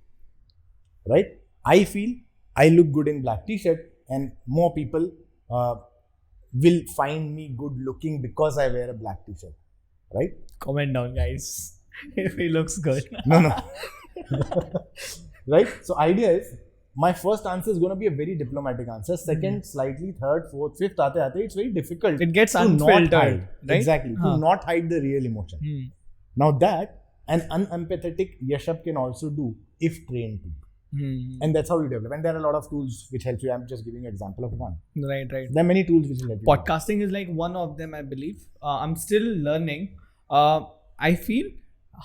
Right? I feel I look good in black t-shirt, and more people will find me good looking because I wear a black t-shirt. Right? Comment down, guys, if he looks good. No. Right? So idea is, my first answer is going to be a very diplomatic answer. Second, slightly. Third, fourth, fifth, it's very difficult. It gets unfiltered, right? Exactly. To not hide the real emotion. Now that an unempathetic Yashab can also do if trained to. And that's how you develop. And there are a lot of tools which help you. I'm just giving an example of one. Right. There are many tools which will help you. Podcasting is like one of them, I believe. I'm still learning. I feel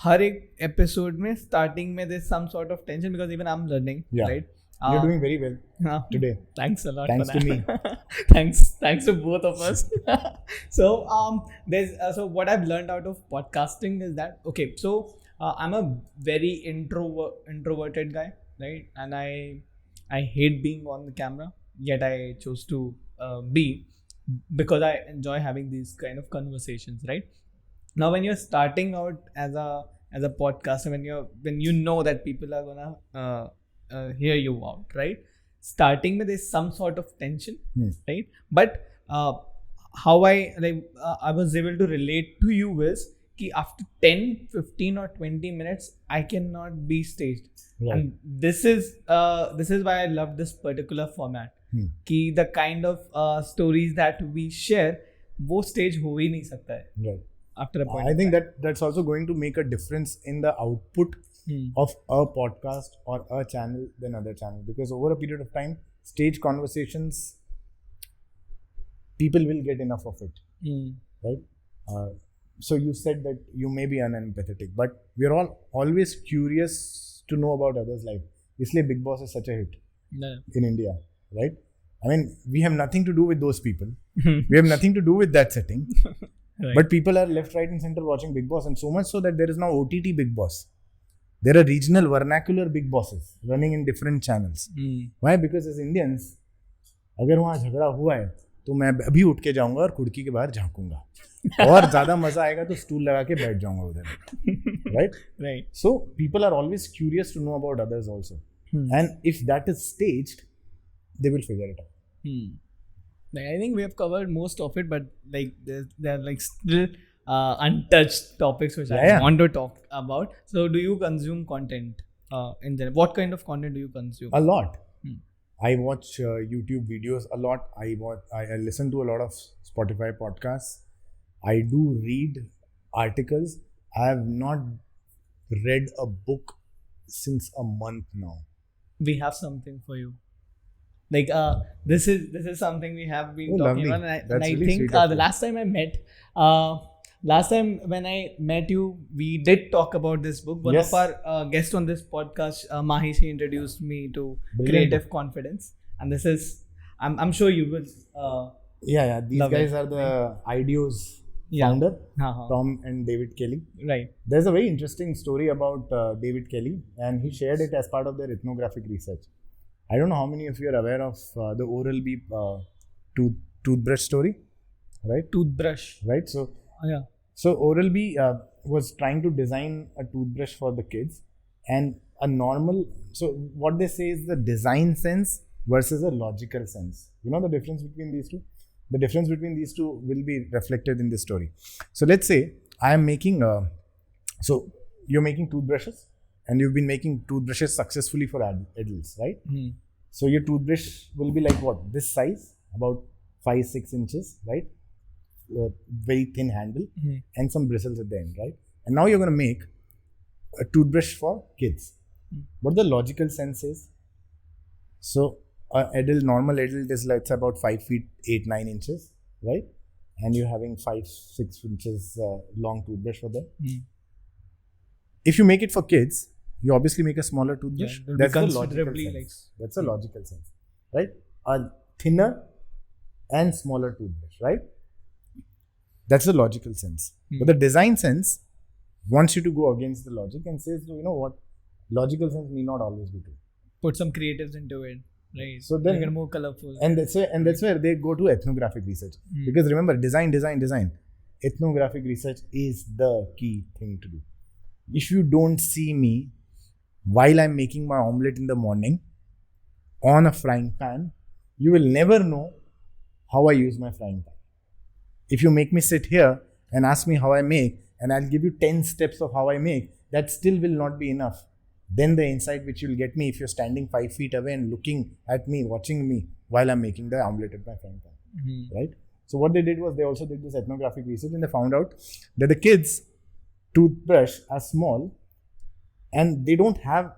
हर एक episode में starting में there's some sort of tension, because even I'm learning. Yeah. Right? You're doing very well today. Thanks a lot. Thanks for to that. me. Thanks to both of us. So there's so what I've learned out of podcasting is that, okay, so I'm a very introverted guy, right? And I hate being on the camera, yet I chose to be, because I enjoy having these kind of conversations, right? Now when you're starting out as a podcaster, when you know that people are gonna hear you out, right? Starting with there's some sort of tension, right? But how I was able to relate to you is कि after 10, 15 or 20 minutes I cannot be staged. Right. And this is why I love this particular format. कि the kind of stories that we share, वो stage हो ही नहीं सकता है. Right. After a point. I think that's also going to make a difference in the output of a podcast or a channel than other channels, because over a period of time, stage conversations, people will get enough of it, right? So you said that you may be unempathetic, but we're all always curious to know about others' life. Isliye Big Boss is such a hit in India, right? I mean, we have nothing to do with those people. We have nothing to do with that setting. Right. But people are left, right and center watching Big Boss, and so much so that there is now OTT Big Boss. There are regional vernacular Big Bosses running in different channels. Why? Because as Indians, अगर वहाँ झगड़ा हुआ है तो मैं अभी उठ के जाऊंगा और खिड़की के बाहर झांकूंगा और ज़्यादा मजा आएगा तो स्टूल लगा के बैठ जाऊंगा उधर. Right? So people are always curious to know about others also. And if that is staged, they will figure it out. Like, I think we have covered most of it, but like there are like still untouched topics which I want to talk about. So, do you consume content in general? What kind of content do you consume? A lot. I watch YouTube videos a lot. I listen to a lot of Spotify podcasts. I do read articles. I have not read a book since a month now. We have something for you. Like this is something we have been talking about, and I think the last time when I met you, we did talk about this book. One of our guests on this podcast, Mahish, he introduced me to Creative Confidence, and this is I'm sure you will. These guys are the Ideos founder, Tom and David Kelly. Right. There's a very interesting story about David Kelly, and he shared it as part of their ethnographic research. I don't know how many of you are aware of the Oral-B toothbrush story, right? Toothbrush. Right. So Oral-B was trying to design a toothbrush for the kids, and so what they say is the design sense versus a logical sense. You know the difference between these two? The difference between these two will be reflected in this story. So let's say I am making so you're making toothbrushes, and you've been making toothbrushes successfully for adults, right? So your toothbrush will be like what? This size, about 5-6 inches, right? Very thin handle and some bristles at the end, right? And now you're going to make a toothbrush for kids. What the logical sense is? So normal adult is like about 5 feet 8-9 inches, right? And you're having 5-6 inches long toothbrush for them. If you make it for kids, you obviously make a smaller toothbrush. That's the logical sense. That's a logical sense, right? A thinner and smaller toothbrush, right? That's the logical sense. But the design sense wants you to go against the logic and says, you know what? Logical sense may not always be true. Put some creatives into it, right? So then, make it more colorful. And that's where they go to ethnographic research. Because remember, design. Ethnographic research is the key thing to do. If you don't see me while I'm making my omelette in the morning on a frying pan, you will never know how I use my frying pan. If you make me sit here and ask me how I make, and I'll give you 10 steps of how I make, that still will not be enough. Then the insight which you'll get me if you're standing 5 feet away and looking at me, watching me while I'm making the omelette at my frying pan, right? So what they did was they also did this ethnographic research, and they found out that the kids' toothbrush are small and they don't have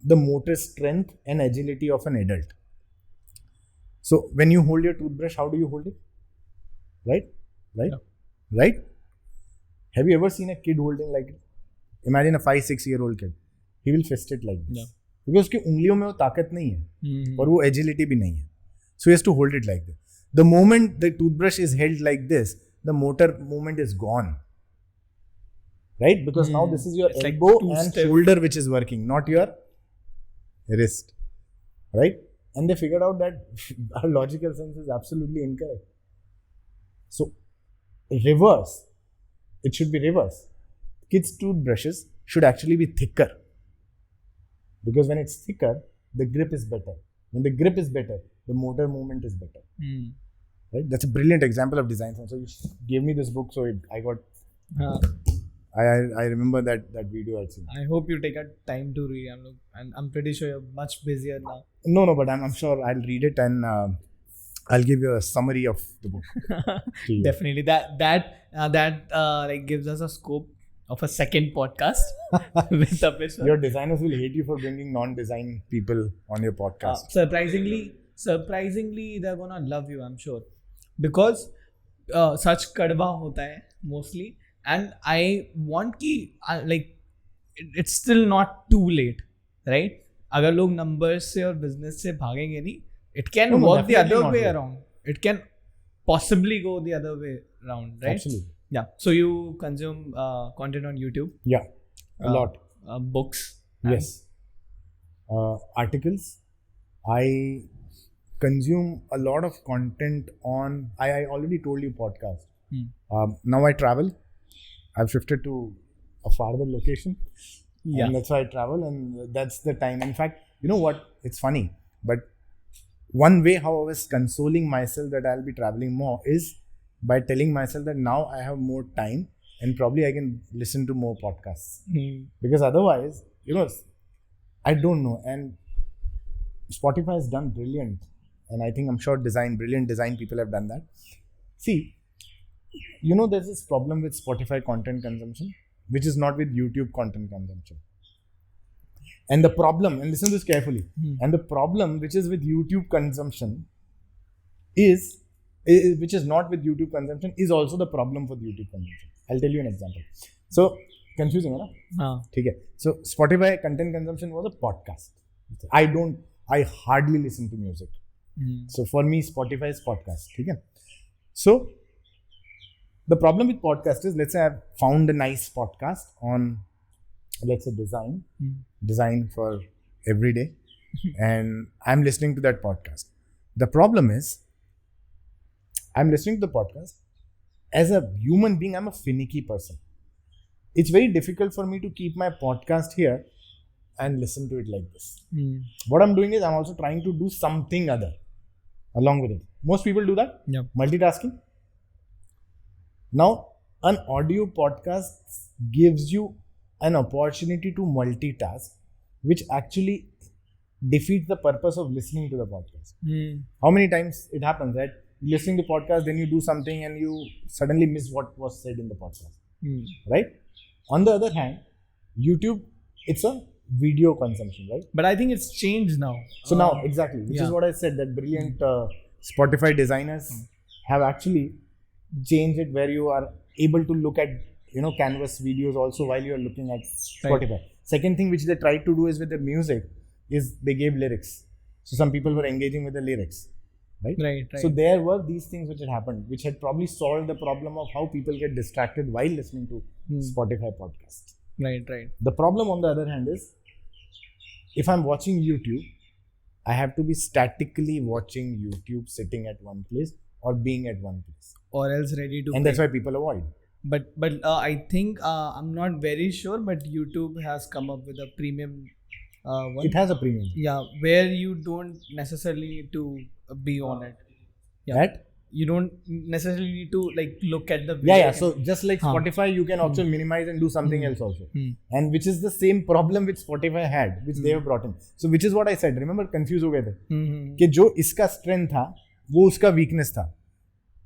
the motor strength and agility of an adult. So when you hold your toothbrush, how do you hold it? Right? Have you ever seen a kid holding like it? Imagine a 5-6-year-old kid. He will fist it like this. Because उसकी उंगलियों में वो ताकत नहीं है और वो agility भी नहीं है. So he has to hold it like this. The moment the toothbrush is held like this, the motor movement is gone. Right? Because now this is your elbow and shoulder which is working, not your wrist. Right? And they figured out that our logical sense is absolutely incorrect. So, reverse. It should be reverse. Kids' toothbrushes should actually be thicker. Because when it's thicker, the grip is better. When the grip is better, the motor movement is better. Right? That's a brilliant example of design sense. So you gave me this book, so I got. I remember that video I'd seen. I hope you take a time to read. I'm pretty sure you're much busier now. No, but I'm sure I'll read it and I'll give you a summary of the book. Definitely, that like gives us a scope of a second podcast with Tapish. Your designers will hate you for bringing non-design people on your podcast. Surprisingly, they're gonna love you, I'm sure, because such kadwa hota hai mostly, and I want ki like it's still not too late, right? अगर लोग numbers से और business से भागेंगे नहीं, it can work the other way around. It can possibly go the other way around, right? Absolutely. Yeah. So you consume content on YouTube? Yeah, a lot. Books? Yes. Articles. I consume a lot of content on. I already told you podcast. Now I travel. I've shifted to a farther location. Yeah. And that's why I travel, and that's the time. In fact, you know what? It's funny, but one way how I was consoling myself that I'll be traveling more is by telling myself that now I have more time and probably I can listen to more podcasts. Because otherwise, I don't know. And Spotify has done brilliant. And I think I'm sure brilliant design people have done that. See, there's this problem with Spotify content consumption, which is not with YouTube content consumption. And the problem, and listen to this carefully, and the problem which is with YouTube consumption which is not with YouTube consumption, is also the problem for the YouTube consumption. I'll tell you an example. So, confusing, है ना? Okay. So, Spotify content consumption was a podcast. I hardly listen to music. So, for me, Spotify is podcast. Okay? So, the problem with podcast is, let's say I've found a nice podcast on, let's say, design for every day, and I'm listening to that podcast. The problem is, I'm listening to the podcast. As a human being, I'm a finicky person. It's very difficult for me to keep my podcast here and listen to it like this. What I'm doing is, I'm also trying to do something other along with it. Most people do that. Yep. Multitasking. Now, an audio podcast gives you an opportunity to multitask, which actually defeats the purpose of listening to the podcast. How many times it happens that listening to podcast, then you do something and you suddenly miss what was said in the podcast, right? On the other hand, YouTube, it's a video consumption, right? But I think it's changed now. So now, exactly, which is what I said, that brilliant Spotify designers have actually changed it, where you are able to look at canvas videos also while you are looking at Spotify. Right. Second thing which they tried to do is with the music is they gave lyrics. So some people were engaging with the lyrics. Right. So there were these things which had happened, which had probably solved the problem of how people get distracted while listening to Spotify podcasts. Right. The problem, on the other hand, is if I'm watching YouTube, I have to be statically watching YouTube, sitting at one place or being at one place, or else ready to. And that's why people avoid. But I think I'm not very sure, but YouTube has come up with a premium one. It has a premium. Yeah, where you don't necessarily need to be on it. Yeah. That? You don't necessarily need to look at the video. Yeah. So just like Spotify, you can also minimize and do something else also. And which is the same problem which Spotify had, which they have brought in. So which is what I said. Remember, confused हो गए थे कि जो इसका strength था, वो उसका weakness था,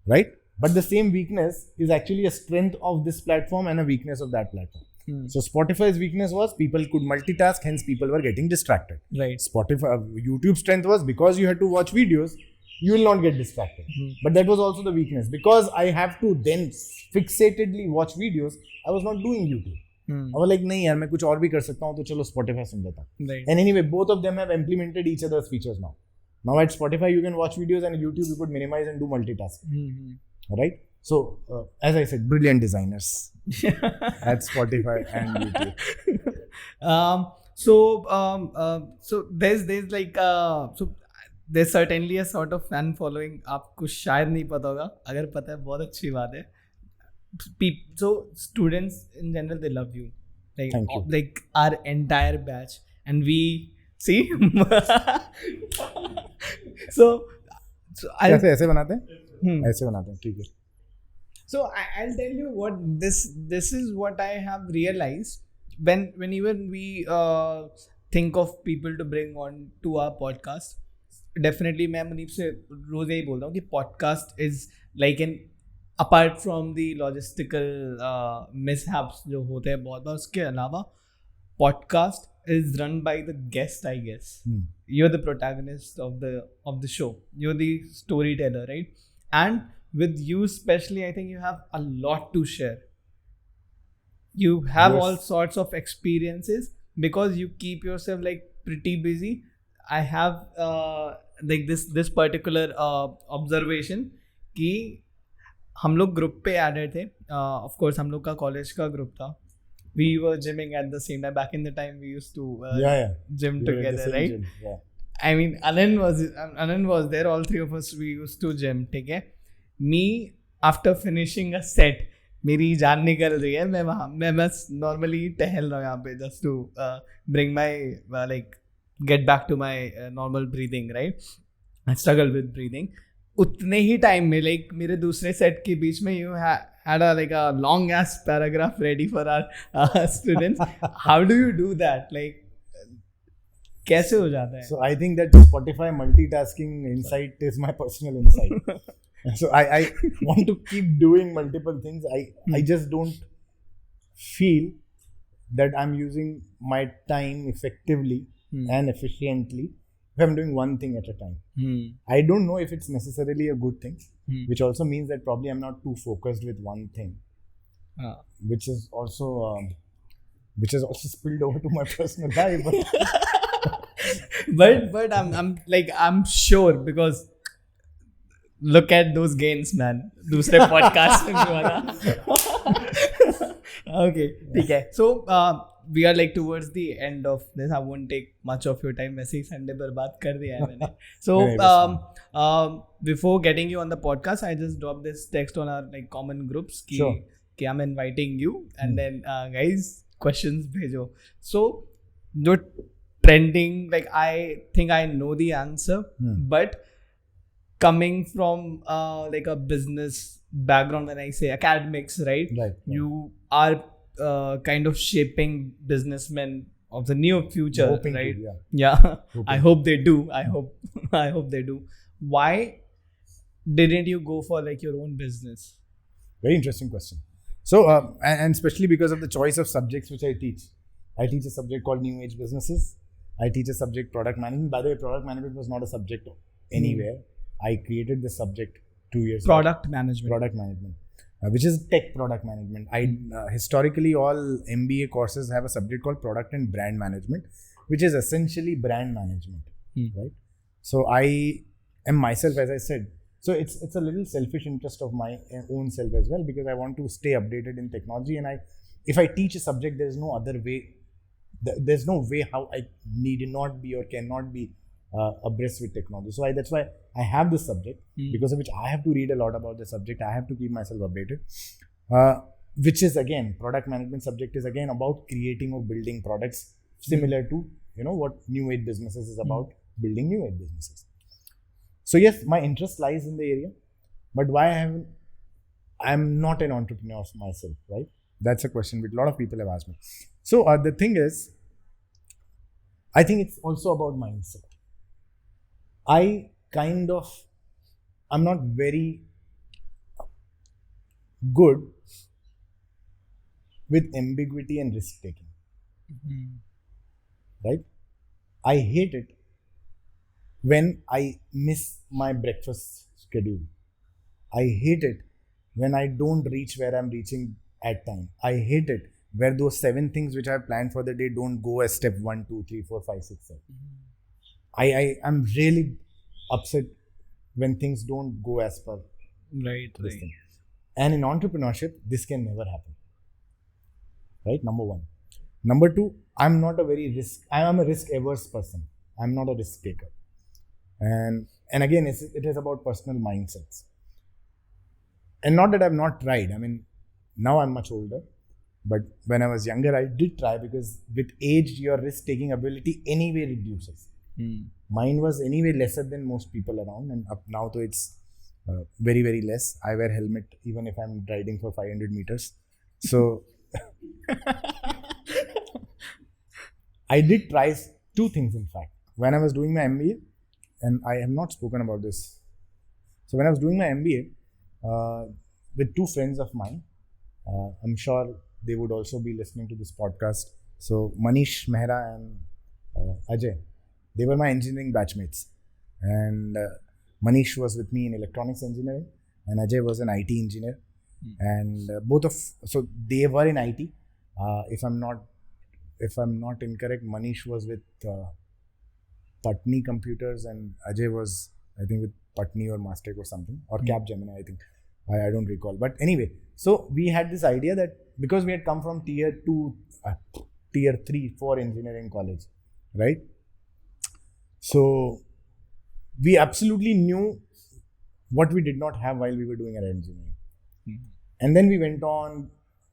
right? But the same weakness is actually a strength of this platform and a weakness of that platform. So Spotify's weakness was people could multitask, hence people were getting distracted. Right. YouTube's strength was because you had to watch videos, you will not get distracted. But that was also the weakness. Because I have to then fixatedly watch videos, I was not doing YouTube. I was like, नहीं यार मैं कुछ और भी कर सकता हूँ तो चलो Spotify सुन लेता. And anyway, both of them have implemented each other's features now. Now at Spotify you can watch videos, and YouTube you could minimize and do multitasking. Right? So as I said, brilliant designers at Spotify and YouTube. So there's certainly a sort of fan following. आपको शायद नहीं पता होगा, अगर पता है बहुत अच्छी बात है. So students in general, they love you. Thank you. Like our entire batch, and we see. so ऐसे बनाते हैं, ऐसे बनाते हैं, ठीक है. So I'll tell you what this is what I have realized when even we think of people to bring on to our podcast. Definitely मैं मुनीब से रोज यही बोलता हूँ कि podcast is like an apart from the logistical mishaps जो होते हैं बहुत बार, उसके अलावा podcast is run by the guest, I guess. You're the protagonist of the show. You're the storyteller, right? And with you especially, I think you have a lot to share. You have all sorts of experiences because you keep yourself pretty busy. I have this particular observation कि हम लोग group पे added थे. Of course हम लोग का college का group था. We were gymming at the same time. Back in the time, we used to gym together, right? Gym. Yeah. I mean, Anand was there. All three of us, we used to gym. Okay. Me, after finishing a set, मेरी जान निकल रही है. मैं बस normally टहल रहा हूँ यहाँ पे just to bring my get back to my normal breathing, right? I struggle with breathing. उतने ही time में like मेरे दूसरे set के बीच में you had a long ass paragraph ready for our students. How do you do that? Like कैसे हो जाता है? So I think that Spotify multitasking insight is my personal insight. So I want to keep doing multiple things. I just don't feel that I'm using my time effectively and efficiently if I'm doing one thing at a time. I don't know if it's necessarily a good thing, which also means that probably I'm not too focused with one thing, which is also spilled over to my personal life. But I'm sure because look at those gains, man. दूसरे podcast में भी वाला. Okay, ठीक है. So we are like towards the end of this. I won't take much of your time. वैसे ही Sunday बर्बाद कर दिया है मैंने. So before getting you on the podcast, I just dropped this text on our like common groups कि I'm inviting you and then guys questions भेजो. So जो trending, like I think I know the answer, but coming from like a business background, when I say academics, right? You are kind of shaping businessmen of the near future, hoping right? To, yeah. I hope they do. I hope they do. Why didn't you go for like your own business? Very interesting question. So and especially because of the choice of subjects which I teach. I teach a subject called New Age Businesses. I teach a subject product management. By the way, product management was not a subject anywhere. I created this subject 2 years ago. Product management, which is tech product management. Historically, all MBA courses have a subject called product and brand management, which is essentially brand management, right? So I am myself, as I said. So it's a little selfish interest of my own self as well, because I want to stay updated in technology. And if I teach a subject, there's no other way. There's no way how I need not be or cannot be abreast with technology. So that's why I have this subject, because of which I have to read a lot about the subject. I have to keep myself updated. Which is again, product management subject is again about creating or building products similar to what New Age Businesses is about, building New Age businesses. So yes, my interest lies in the area, but why I'm not an entrepreneur myself, right? That's a question which a lot of people have asked me. So the thing is, I think it's also about mindset. I'm not very good with ambiguity and risk taking. Right? I hate it when I miss my breakfast schedule. I hate it when I don't reach where I'm reaching at time. I hate it where those 7 things which I have planned for the day don't go as step 1, 2, 3, 4, 5, 6, 7. I'm really upset when things don't go as per this thing. And in entrepreneurship, this can never happen. Right? Number 1. Number 2, I am a risk averse person. I'm not a risk taker. And again, it is about personal mindsets. And not that I've not tried. I mean, now I'm much older. But when I was younger, I did try, because with age, your risk-taking ability anyway reduces. Mine was anyway lesser than most people around, and up now, though it's very, very less. I wear helmet even if I'm riding for 500 meters. So I did try 2 things, in fact. When I was doing my MBA, and I have not spoken about this. So when I was doing my MBA with 2 friends of mine, I'm sure they would also be listening to this podcast. So Manish Mehra and Ajay, they were my engineering batchmates. And Manish was with me in electronics engineering, and Ajay was an IT engineer. And so they were in IT. If I'm not incorrect, Manish was with Patni Computers, and Ajay was, I think, with Patni or Mastech or something, or Capgemini, I think. I don't recall. But anyway, so we had this idea that because we had come from tier 2, tier 3, 4 engineering college, right? So we absolutely knew what we did not have while we were doing our engineering. And then we went on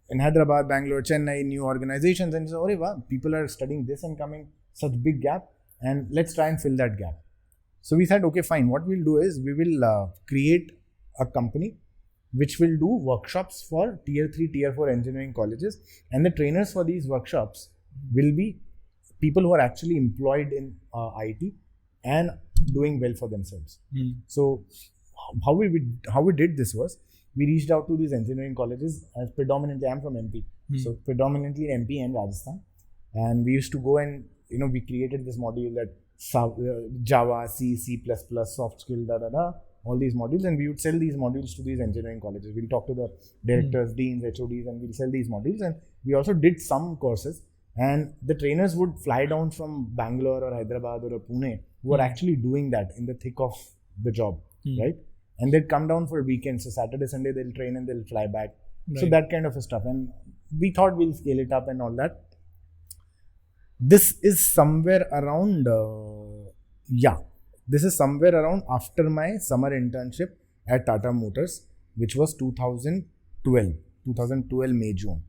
in Hyderabad, Bangalore, Chennai, new organizations, and so, wow, people are studying this and coming, such big gap, and let's try and fill that gap. So we said, okay, fine. What we'll do is we will create a company which will do workshops for tier 3, tier 4 engineering colleges. And the trainers for these workshops will be people who are actually employed in IT and doing well for themselves. So how we did this was, we reached out to these engineering colleges, as predominantly I'm from MP. So predominantly MP and Rajasthan. And we used to go and, we created this module that Java, C, C++, soft skill, all these modules, and we would sell these modules to these engineering colleges. We'll talk to the directors, deans, HODs, and we'll sell these modules. And we also did some courses, and the trainers would fly down from Bangalore or Hyderabad or Pune, who are actually doing that in the thick of the job, right? And they'd come down for weekends. So Saturday, Sunday, they'll train and they'll fly back. Right. So that kind of stuff. And we thought we'll scale it up and all that. This is somewhere around, this is somewhere around after my summer internship at Tata Motors, which was 2012 May, June.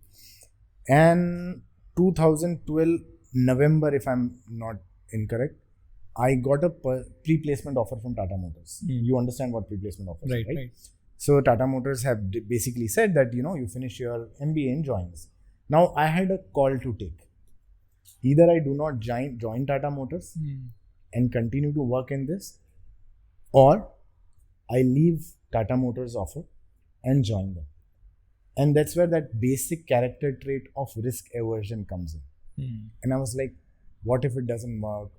And 2012 November, if I'm not incorrect, I got a pre-placement offer from Tata Motors. You understand what pre-placement offers, right? So Tata Motors have basically said that, you finish your MBA and join us. Now I had a call to take. Either I do not join Tata Motors and continue to work in this, or I leave Tata Motors offer and join them. And that's where that basic character trait of risk aversion comes in. And I was like, what if it doesn't work?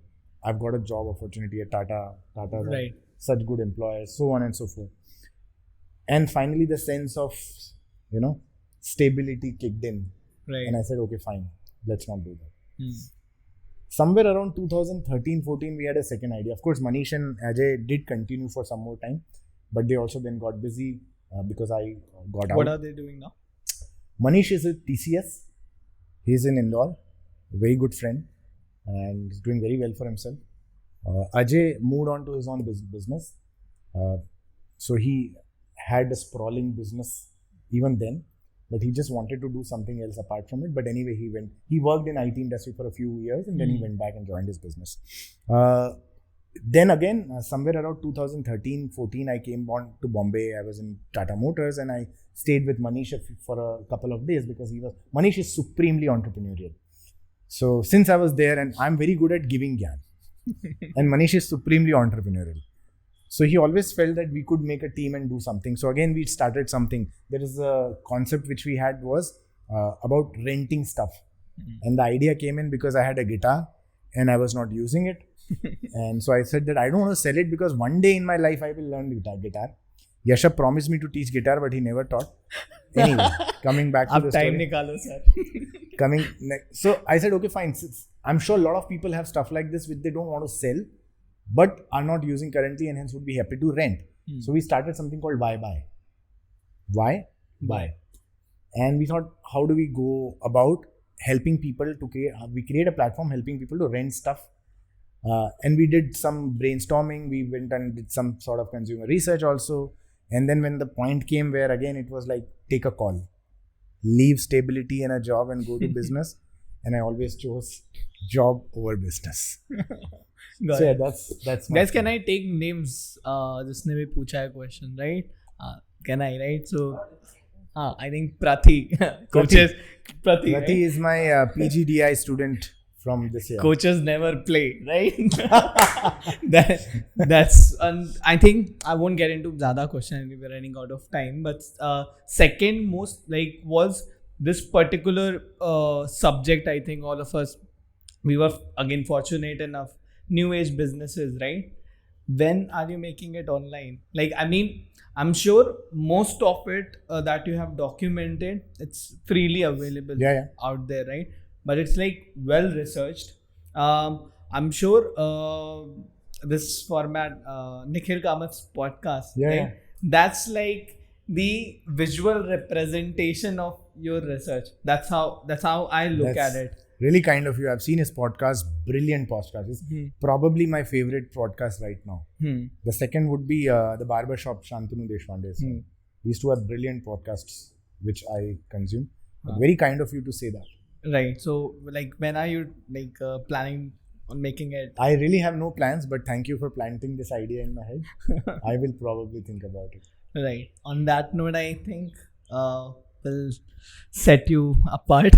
I've got a job opportunity at Tata. Tata, right. Such good employers, so on and so forth. And finally, the sense of, stability kicked in. Right. And I said, okay, fine, let's not do that. Somewhere around 2013-14, we had a second idea. Of course, Manish and Ajay did continue for some more time, but they also then got busy because I got out. What are they doing now? Manish is at TCS. He's in Indore, a very good friend, and he's doing very well for himself. Ajay moved on to his own business. So he had a sprawling business even then, but he just wanted to do something else apart from it. But anyway, he worked in IT industry for a few years, and then he went back and joined his business. Then again, somewhere around 2013-14, I came on to Bombay. I was in Tata Motors, and I stayed with Manish for a couple of days because Manish is supremely entrepreneurial. So since I was there, and I'm very good at giving gyan, and Manish is supremely entrepreneurial. So he always felt that we could make a team and do something. So again, we started something. There is a concept which we had was about renting stuff. And the idea came in because I had a guitar and I was not using it. And so I said that I don't want to sell it because one day in my life I will learn guitar. Yasha promised me to teach guitar, but he never taught. Anyway, coming back to the time story. Nikalo, sir. So I said, okay, fine. I'm sure a lot of people have stuff like this which they don't want to sell, but are not using currently and hence would be happy to rent. So we started something called Buy. And we thought, how do we go about helping people to create a platform helping people to rent stuff. And we did some brainstorming. We went and did some sort of consumer research also. And then when the point came where again it was like, take a call, leave stability in a job and go to business. And I always chose job over business. So yeah, that's my guys, can I take names? Jisne bhi pucha hai question, right? Can I, right? So I think Prathi, coaches. Prathi right? Is my PGDI student from this year. Coaches never play, right? That's I think I won't get into Zada question. We're running out of time. But second most was this particular subject. I think all of us, we were again fortunate enough. New age businesses, right? When are you making it online? I'm sure most of it that you have documented, it's freely available out there, right? But it's well researched. I'm sure this format, Nikhil Kamat's podcast, right? That's the visual representation of your research. That's how I look at it. Really kind of you. I've seen his podcast, brilliant podcast. It's probably my favorite podcast right now. The second would be the Barbershop, Shantanu Deshpande. These two are brilliant podcasts which I consume. Very kind of you to say that. Right. So when are you planning on making it? I really have no plans, but thank you for planting this idea in my head. I will probably think about it. Right. On that note, I think we'll set you apart.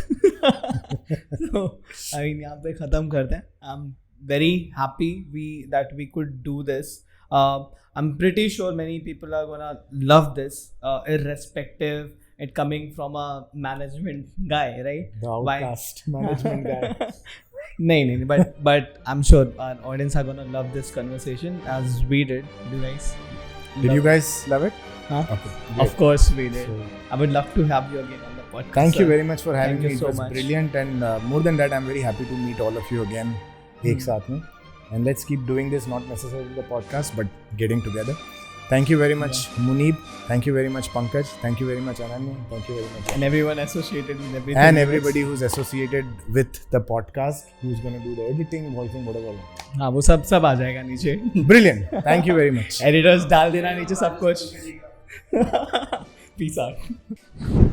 So, I mean, यहाँ पे खत्म करते हैं. I'm very happy that we could do this. I'm pretty sure many people are gonna love this, irrespective it coming from a management guy, right? The outcast management guy. No, but I'm sure our audience are gonna love this conversation as we did. Did you guys love it? Huh? Okay, Of course we did. So, I would love to have you again on the podcast. thank you sir. very much for having Thank me. you It so was much. brilliant, and more than that, I'm very happy to meet all of you again. एक साथ में. And let's keep doing this, not necessarily the podcast, but getting together. Thank you very much, Muneeb. Thank you very much, Pankaj. Thank you very much, Ananya. Thank you very much. And everyone associated with everything. And everybody who's associated with the podcast, who's going to do the editing, voicing, whatever. हाँ वो सब आ जाएगा नीचे. Brilliant. Thank you very much. Editors डाल देना नीचे सब कुछ. Peace out.